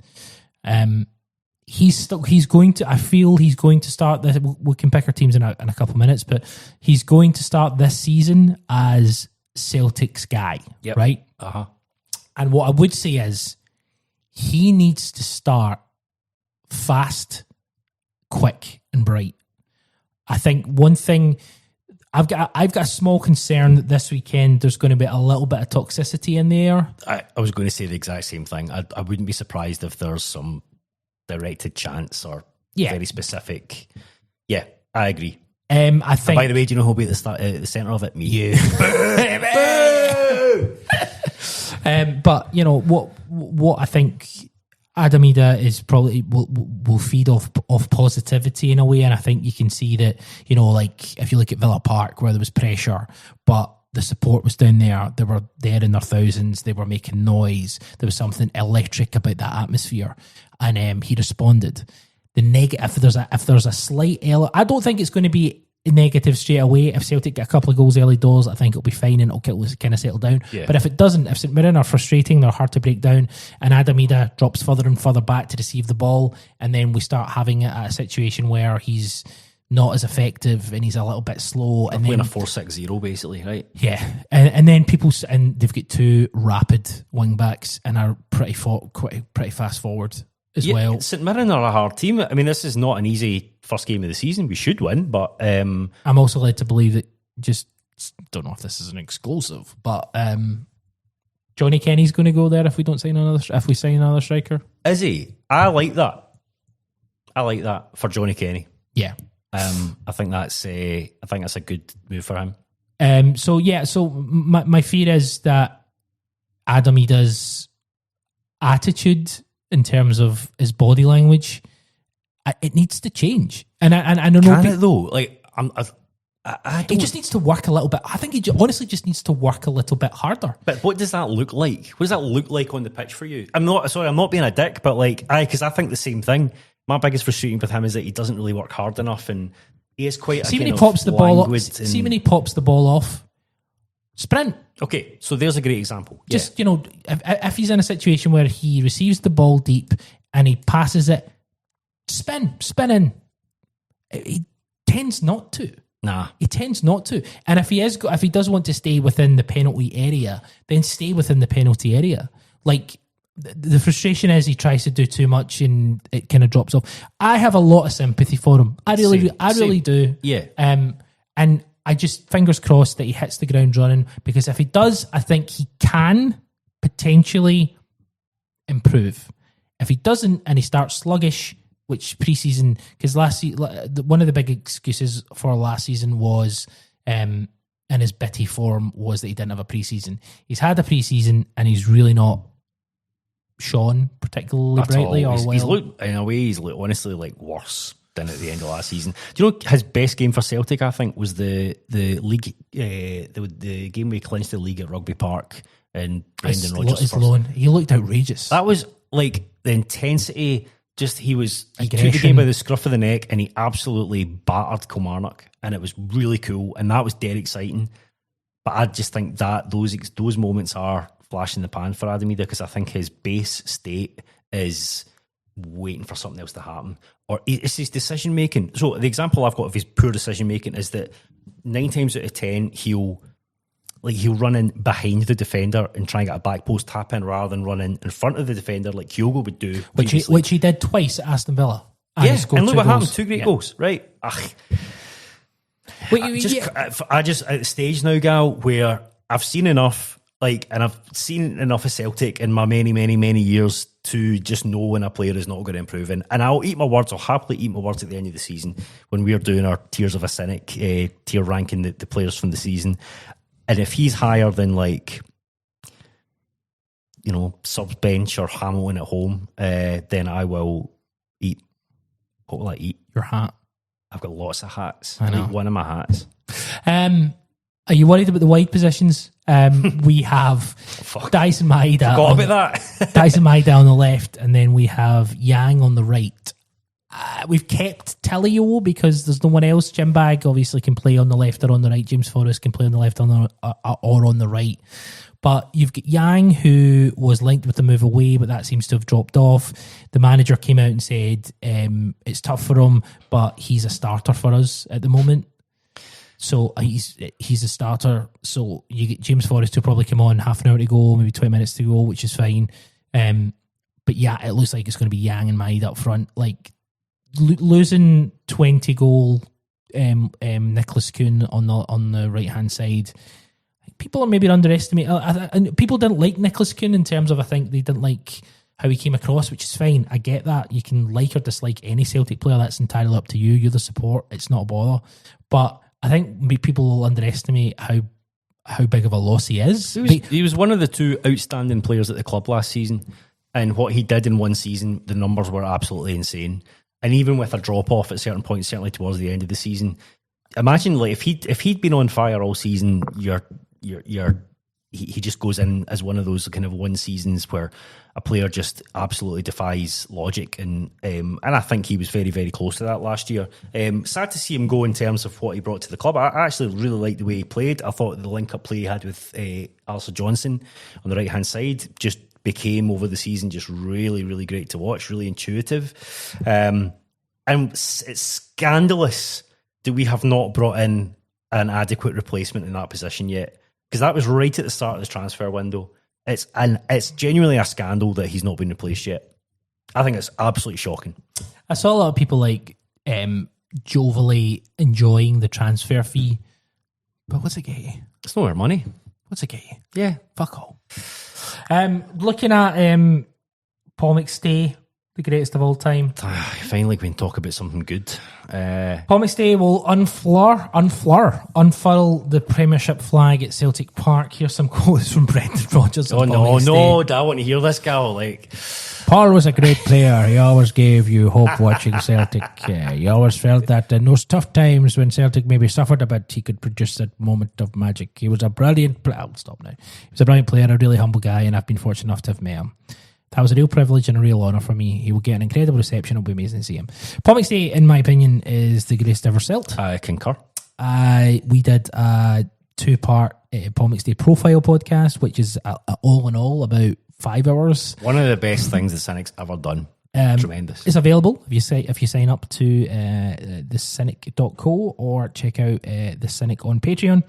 He's going to. I feel he's going to start this. We can pick our teams in a couple of minutes, but he's going to start this season as Celtic's guy, right? And what I would say is he needs to start fast, quick, and bright. I think one thing. I've got a small concern that this weekend there's going to be a little bit of toxicity in there. I was going to say the exact same thing. I wouldn't be surprised if there's some directed chants or very specific. Yeah, I agree. I think. And by the way, do you know who'll be at the centre of it? Me. You. But what I think. Adam Ida is probably will feed off positivity in a way, and I think you can see that like if you look at Villa Park where there was pressure, but the support was down there. They were there in their thousands. They were making noise. There was something electric about that atmosphere, and he responded. The negative, if there's a slight I don't think it's going to be negative straight away. If Celtic get a couple of goals early doors, I think it'll be fine and it'll kind of settle down. But if it doesn't, if St Mirren are frustrating, they're hard to break down, and Adam Ida drops further and further back to receive the ball, and then we start having a situation where he's not as effective and he's a little bit slow. And playing a 4-6-0 basically, right? Yeah, and then and they've got 2 rapid wing backs and are pretty fast forward as well. St Mirren are a hard team. I mean, this is not an easy first game of the season. We should win, but I'm also led to believe that, just don't know if this is an exclusive, but Johnny Kenny's going to go there if we sign another striker. Is he? I like that for Johnny Kenny. Yeah. I think that's a good move for him. So my fear is that Adam Ida's attitude in terms of his body language, it needs to change. And I don't know. Can it though? Like he just needs to work a little bit. I think he honestly just needs to work a little bit harder. But what does that look like? What does that look like on the pitch for you? I'm not being a dick, but because I think the same thing. My biggest frustrating with him is that he doesn't really work hard enough, and he is quite. See when he pops the ball off. See when he pops the ball off. Sprint. Okay, so there's a great example. Just if he's in a situation where he receives the ball deep and he passes it, spin in. He tends not to. Nah, he tends not to. And if he does want to stay within the penalty area, then stay within the penalty area. Like the frustration is he tries to do too much and it kind of drops off. I have a lot of sympathy for him. I really do. Yeah. And I just fingers crossed that he hits the ground running, because if he does, I think he can potentially improve. If he doesn't and he starts sluggish, which pre-season, because one of the big excuses for last season was in his bitty form was that he didn't have a pre-season. He's had a pre-season and he's really not shone particularly brightly or well. He's looked, in a way, he's looked honestly like worse than at the end of last season. Do you know his best game for Celtic, I think, was the league, the game we clinched the league at Rugby Park and Brendan Rodgers' loan. He looked outrageous. That was like the intensity. Just he took the game by the scruff of the neck and he absolutely battered Kilmarnock, and it was really cool, and that was dead exciting. But I just think that those moments are flash in the pan for Adam Idah, because I think his base state is waiting for something else to happen, or it's his decision making. So the example I've got of his poor decision making is that 9 times out of 10 he'll run in behind the defender and try and get a back post tap in rather than run in front of the defender like Kyogo would do, which he did twice at Aston Villa. And look what happened, 2 great goals, right? I just at the stage now, Gal, where I've seen enough, and I've seen enough of Celtic in my many years to just know when a player is not going to improve. And I'll eat my words. I'll happily eat my words at the end of the season when we're doing our tiers of a Cynic tier ranking the players from the season. And if he's higher than subs bench or Hamilton at home, then I will eat. What will I eat? Your hat. I've got lots of hats. I know. Eat one of my hats. Are you worried about the wide positions? We have Dyson Maeda. Forgot about that. Dyson Maeda on the left, and then we have Yang on the right. We've kept Tillio because there's no one else. Jim Bag obviously can play on the left or on the right. James Forrest can play on the left or on the right. But you've got Yang, who was linked with the move away, but that seems to have dropped off. The manager came out and said it's tough for him, but he's a starter for us at the moment. So he's a starter. So you get James Forrest to probably come on half an hour to go, maybe 20 minutes to go, which is fine. But yeah, it looks like it's going to be Yang and Maeda up front. Losing 20 goal Nicholas Kuhn on the right hand side. People are maybe underestimating. And people didn't like Nicholas Kuhn in terms of, I think they didn't like how he came across, which is fine. I get that. You can like or dislike any Celtic player. That's entirely up to you. You're the support. It's not a bother. But I think people will underestimate how big of a loss he is. He was one of the 2 outstanding players at the club last season. And what he did in one season, the numbers were absolutely insane. And even with a drop-off at certain points, certainly towards the end of the season, imagine if he'd been on fire all season, he just goes in as one of those kind of one seasons where a player just absolutely defies logic, and I think he was very, very close to that last year. Sad to see him go in terms of what he brought to the club. I actually really liked the way he played. I thought the link-up play he had with Alistair Johnson on the right-hand side just became over the season just really, really great to watch, really intuitive. And it's scandalous that we have not brought in an adequate replacement in that position yet, because that was right at the start of the transfer window. It's genuinely a scandal that he's not been replaced yet. I think it's absolutely shocking. I saw a lot of people jovially enjoying the transfer fee, but what's it get you? It's not our money. What's it get you? Yeah, fuck all. Looking at Paul McStay, the greatest of all time. Finally, we can talk about something good. Paul McStay will unfurl the Premiership flag at Celtic Park. Here's some quotes from Brendan Rodgers. Oh no, I want to hear this, Gal. Paul was a great player. He always gave you hope watching Celtic. You always felt that in those tough times when Celtic maybe suffered a bit, he could produce that moment of magic. He was a brilliant player. I'll stop now. He was a brilliant player, a really humble guy, and I've been fortunate enough to have met him. That was a real privilege and a real honour for me. He will get an incredible reception. It'll be amazing to see him. Paul McStay, in my opinion, is the greatest ever Celt. I concur. We did a 2-part Paul McStay profile podcast, which is all in all about 5 hours. One of the best things the Cynic's ever done. Tremendous. It's available if you sign up to thecynic.co or check out the Cynic on Patreon.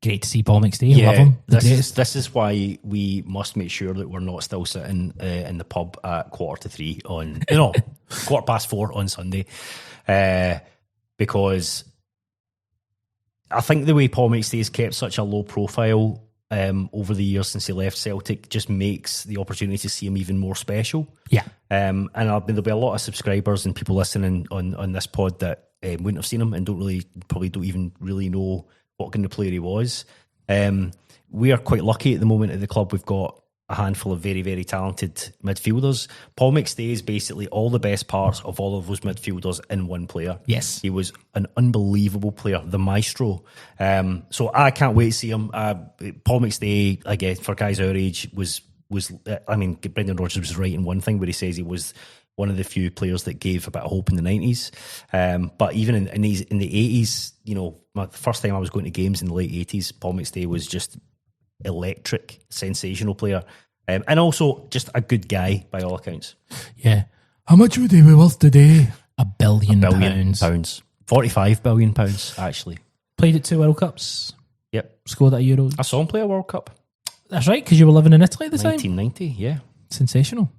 Great to see Paul McStay. Yeah, love him. This is why we must make sure that we're not still sitting in the pub at 3:15 on 4:15 on Sunday, because I think the way Paul McStay has kept such a low profile over the years since he left Celtic just makes the opportunity to see him even more special. Yeah, and there'll be a lot of subscribers and people listening on this pod that wouldn't have seen him and probably don't even really know what kind of player he was. We are quite lucky at the moment at the club. We've got a handful of very, very talented midfielders. Paul McStay is basically all the best parts of all of those midfielders in one player. Yes. He was an unbelievable player, the maestro. So I can't wait to see him. Paul McStay, again, for guys our age, was Brendan Rodgers was right in one thing where he says he was one of the few players that gave a bit of hope in the 90s. But even in the 80s, the first time I was going to games in the late 80s, Paul McStay was just electric, sensational player. And also just a good guy by all accounts. Yeah. How much would he be worth today? £1 billion. £1 billion. £45 billion, actually. Played at 2 World Cups. Yep. Scored at a Euros. I saw him play a World Cup. That's right, because you were living in Italy at the time. 1990, yeah. Sensational.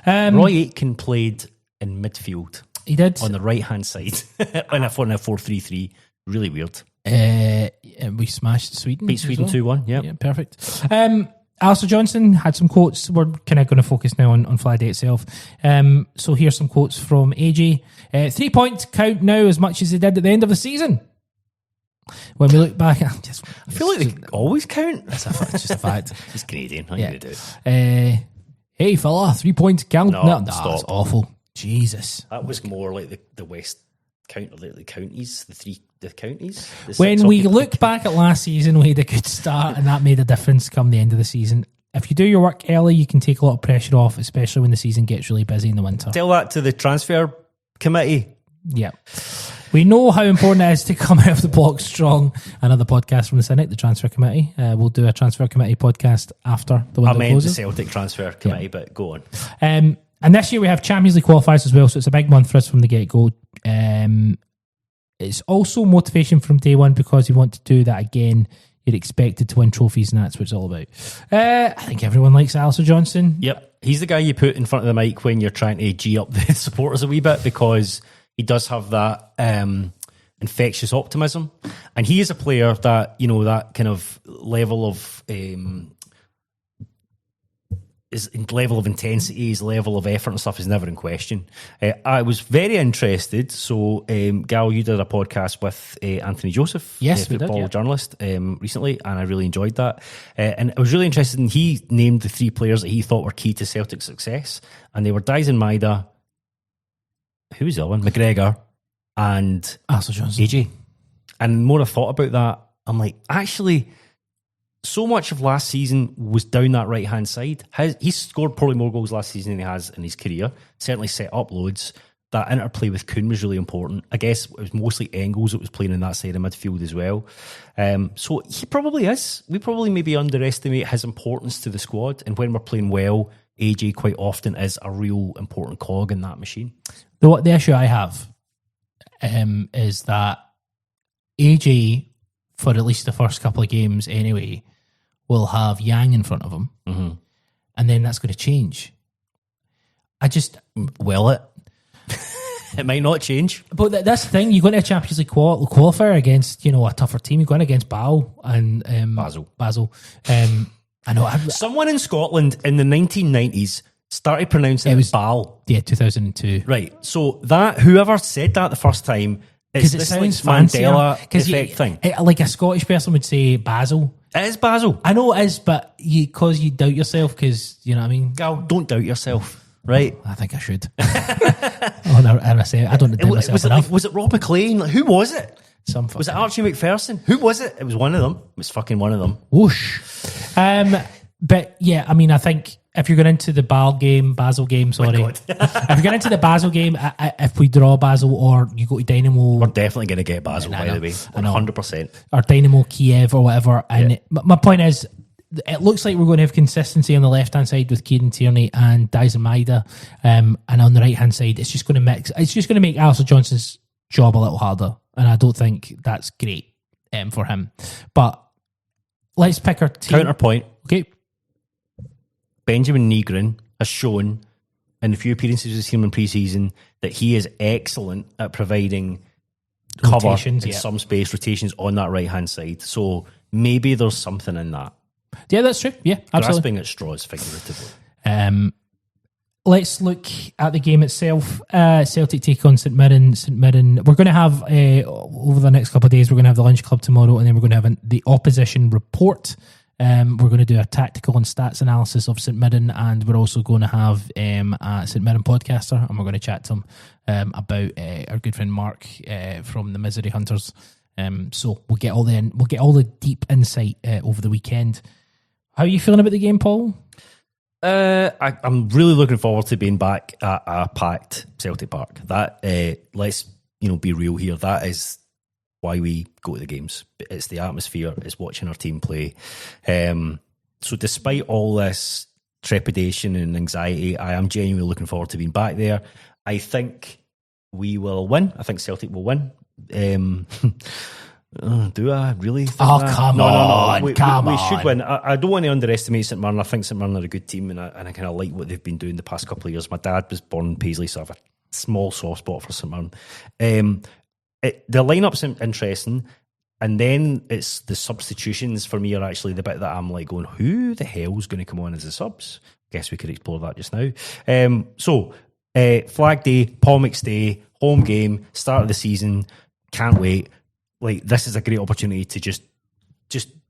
Roy Aitken played in midfield. He did. On the right-hand side. on a 4-3-3. Really weird. We smashed Sweden. Beat Sweden 2-1, yeah. Yeah, perfect. Alistair Johnson had some quotes. We're kind of going to focus now on Fly Day itself. So here's some quotes from AJ. 3 points count now as much as they did at the end of the season. When we look back, I feel like they always count. It's just a fact. He's Canadian. How are you going to do it? Hey fella, 3 points count. No, that's stop. Awful. Jesus. That was more like the West county, like the counties, the counties. When we look back at last season, we had a good start, and that made a difference come the end of the season. If you do your work early, you can take a lot of pressure off, especially when the season gets really busy in the winter. Tell that to the transfer committee. Yeah. We know how important it is to come out of the block strong. Another podcast from the Cynic, the transfer committee. We'll do a transfer committee podcast after the window closes. The Celtic transfer committee, but go on. And this year we have Champions League qualifiers as well, so it's a big month for us from the get-go. It's also motivation from day one because you want to do that again. You're expected to win trophies, and that's what it's all about. I think everyone likes Alistair Johnson. Yep. He's the guy you put in front of the mic when you're trying to G up the supporters a wee bit, because he does have that infectious optimism. And he is a player that, that kind of level of his level of intensity, his level of effort and stuff is never in question. I was very interested. So, Gal, you did a podcast with Anthony Joseph, football journalist, recently, and I really enjoyed that. And I was really interested in, he named the 3 players that he thought were key to Celtic's success, and they were Dyson Maeda, who was the other one? McGregor, and Alistair Johnson. AJ. And the more I thought about that, I'm like, actually, so much of last season was down that right-hand side. He scored probably more goals last season than he has in his career. Certainly set up loads. That interplay with Kuhn was really important. I guess it was mostly Engels that was playing in that side of midfield as well. So he probably is. We probably maybe underestimate his importance to the squad. And when we're playing well, AJ quite often is a real important cog in that machine. The issue I have is that AJ, for at least the first couple of games anyway, will have Yang in front of him, and then that's going to change. It might not change. But that's the thing. You go into a Champions League qualifier against, a tougher team. You're going against Basel and Basel. I know. Someone in Scotland in the 1990s started pronouncing it Bal. Yeah, 2002. Right. So that whoever said that the first time, it's it sounds like Mandela fancier, effect thing. Like a Scottish person would say Basel. It is Basel. I know it is, but because you doubt yourself, because you know what I mean. Gal, don't doubt yourself, right? I think I should. I don't doubt myself enough. Was it Rob McLean? Like, who was it? Was it Archie McPherson? Who was it? It was one of them. It was fucking one of them. Whoosh. But yeah, I mean, I think if you're going into the Basel game, if you're going into the Basel game, if we draw Basel or you go to Dynamo, we're definitely going to get Basel, by the way, 100%. Or Dynamo Kiev or whatever. And my point is, it looks like we're going to have consistency on the left hand side with Kieran Tierney and Dyson Maeda, and on the right hand side, it's just going to mix. It's just going to make Alistair Johnson's job a little harder, and I don't think that's great for him. But let's pick our team. Counterpoint. Okay. Benjamin Nygren has shown in the few appearances we've seen him in pre-season that he is excellent at providing cover in some space, rotations on that right-hand side. So maybe there's something in that. Yeah, that's true. Yeah, absolutely. Grasping at straws, figuratively. Let's look at the game itself. Celtic take on St Mirren. St Mirren. We're going to have, over the next couple of days, we're going to have the Lunch Club tomorrow, and then we're going to have the opposition report. We're going to do a tactical and stats analysis of St Mirren, and we're also going to have a St Mirren podcaster, and we're going to chat to him about our good friend Mark from the Misery Hunters. So we'll get all the deep insight over the weekend. How are you feeling about the game, Paul? I'm really looking forward to being back at a packed Celtic Park. That let's be real here. That is why we go to the games. It's the atmosphere. It's watching our team play. So despite all this trepidation and anxiety, I am genuinely looking forward to being back there. I think we will win. I think Celtic will win. Do I really think that? Come on. We on. should win. I don't want to underestimate St Mirren. I think St Mirren are a good team, and I kind of like what they've been doing the past couple of years. My dad was born in Paisley, so I have a small soft spot for St Mirren. The lineup's interesting, and then it's the substitutions for me are actually the bit that I'm like going, who the hell's going to come on as the subs? Guess we could explore that just now. Flag Day, Paul McStay, home game, start of the season. Can't wait. Like, this is a great opportunity to just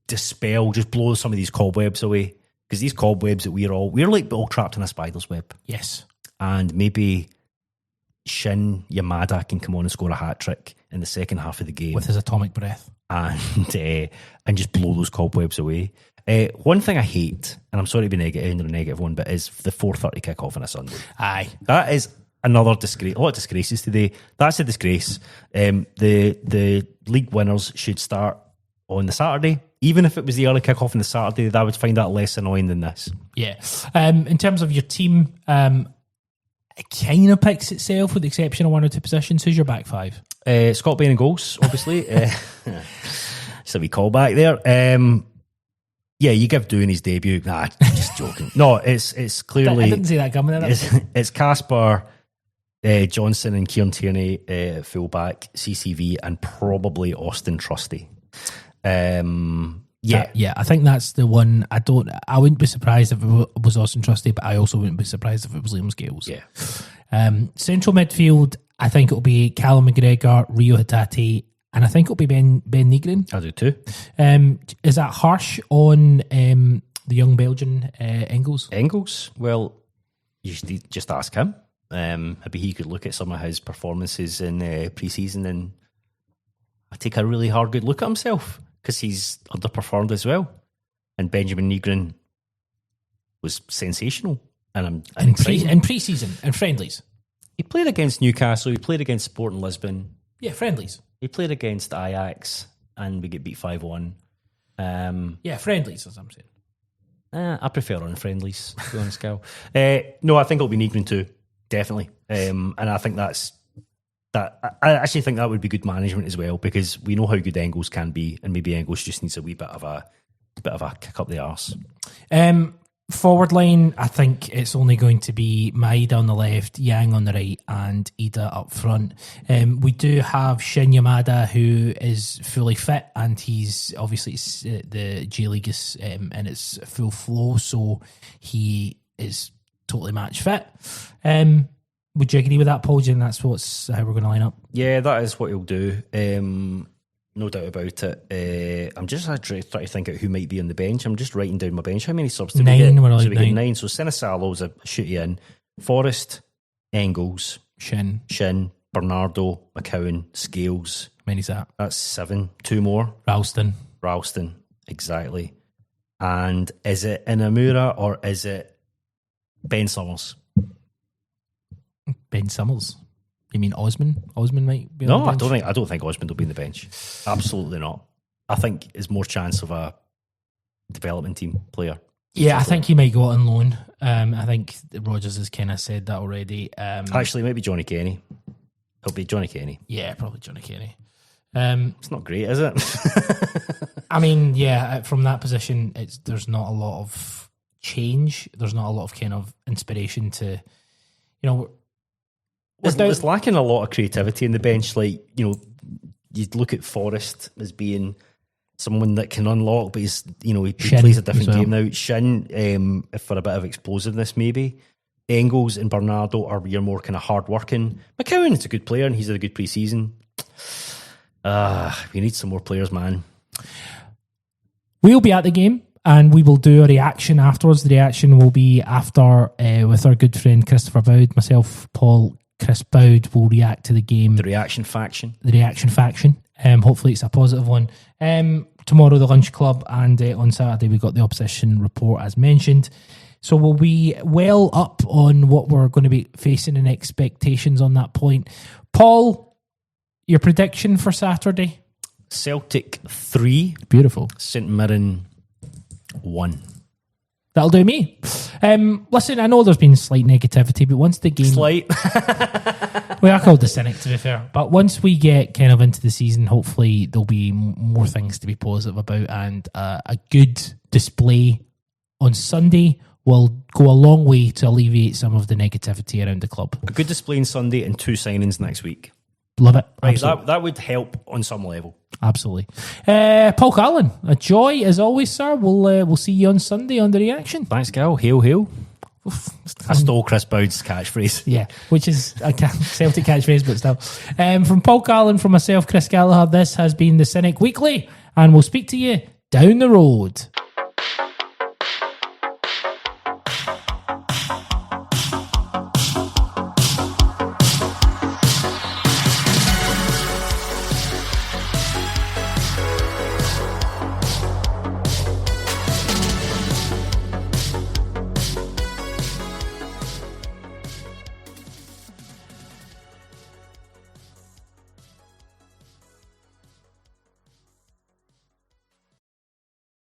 dispel, just blow some of these cobwebs away. Because these cobwebs that we're like all trapped in a spider's web. Yes. And maybe Shin Yamada can come on and score a hat-trick in the second half of the game. With his atomic breath. And just blow those cobwebs away. One thing I hate, and I'm sorry to be a negative one, but is the 4:30 kick-off on a Sunday. Aye. That is another disgrace. A lot of disgraces today. That's a disgrace. The league winners should start on the Saturday. Even if it was the early kick-off on the Saturday, I would find that less annoying than this. Yeah. In terms of your team, it kind of picks itself with the exception of one or two positions. Who's your back five? Scott Bain in goals, obviously. So we call back there. Yeah, you give Doon his debut. Nah, just joking. No, it's clearly... I didn't see that coming in. It's Casper, Johnson and Kieran Tierney at fullback, CCV, and probably Austin Trusty. Yeah, I think that's the one. I wouldn't be surprised if it was Austin Trusty, but I also wouldn't be surprised if it was Liam Scales. Yeah. Central midfield, I think it'll be Callum McGregor, Rio Hatate, and I think it'll be Ben Nygren. I do too. Is that harsh on the young Belgian Engels? Engels? Well, you should just ask him. Maybe he could look at some of his performances in pre-season and take a really hard good look at himself, because he's underperformed as well. And Benjamin Nygren was sensational. And in pre-season and friendlies. He played against Newcastle. He played against Sporting Lisbon. Yeah, friendlies. He played against Ajax, and we get beat 5-1. Yeah, friendlies, as I'm saying. I prefer unfriendlies, to be honest, Cal. No, I think it'll be Nygren too, definitely. And I think I actually think that would be good management as well, because we know how good Engels can be, and maybe Engels just needs a wee bit of a kick up the arse. Forward line, I think it's only going to be Maeda on the left, Yang on the right, and Ida up front. We do have Shin Yamada, who is fully fit, and he's obviously the J League is in its full flow, so he is totally match fit. Would you agree with that, Paul? Do you think that's how we're going to line up? Yeah, that is what he'll do. No doubt about it. I'm just trying to think out who might be on the bench. I'm just writing down my bench. How many subs did we get? We get 9. So Sinisalo's a shoot you in. Forrest, Engels, Shin, Bernardo, McCowan, Scales. How many's that? That's 7. 2 more. Ralston, exactly. And is it Inamura or is it Ben Summers? Ben Summers. You mean Osman? Osman might be on the bench? I don't think Osman will be on the bench. Absolutely not. I think it's more chance of a development team player. Yeah, I think he might go out on loan. I think Rodgers has kind of said that already. Actually, it might be Johnny Kenny. It'll be Johnny Kenny. Yeah, probably Johnny Kenny. It's not great, is it? I mean, yeah, from that position, there's not a lot of change. There's not a lot of kind of inspiration to, It's lacking a lot of creativity in the bench. Like, you'd look at Forrest as being someone that can unlock, but he plays a different game now. Shin, for a bit of explosiveness, maybe. Engels and Bernardo are your more kind of hard-working. McCowan is a good player, and he's had a good pre-season. We need some more players, man. We'll be at the game, and we will do a reaction afterwards. The reaction will be after with our good friend Christopher Boud, myself, Paul, Chris Boud will react to the game. The reaction faction. Hopefully it's a positive one. Tomorrow the lunch club, and on Saturday we got the opposition report as mentioned. So we'll be well up on what we're going to be facing and expectations on that point. Paul, your prediction for Saturday? Celtic 3. Beautiful. St Mirren 1. That'll do me. Listen, I know there's been slight negativity, but once the game... Slight. Well, I called the Cynic, to be fair. But once we get kind of into the season, hopefully there'll be more things to be positive about, and a good display on Sunday will go a long way to alleviate some of the negativity around the club. A good display on Sunday and 2 signings next week. Love it. Right, that would help on some level. Absolutely. Paul Carlin, a joy as always, sir. We'll see you on Sunday on The Reaction. Thanks, Gal. Hail, hail. I stole Chris Boud's catchphrase. Yeah, which is a Celtic catchphrase, but still. From Paul Carlin, from myself, Chris Gallagher, this has been the Cynic Weekly, and we'll speak to you down the road.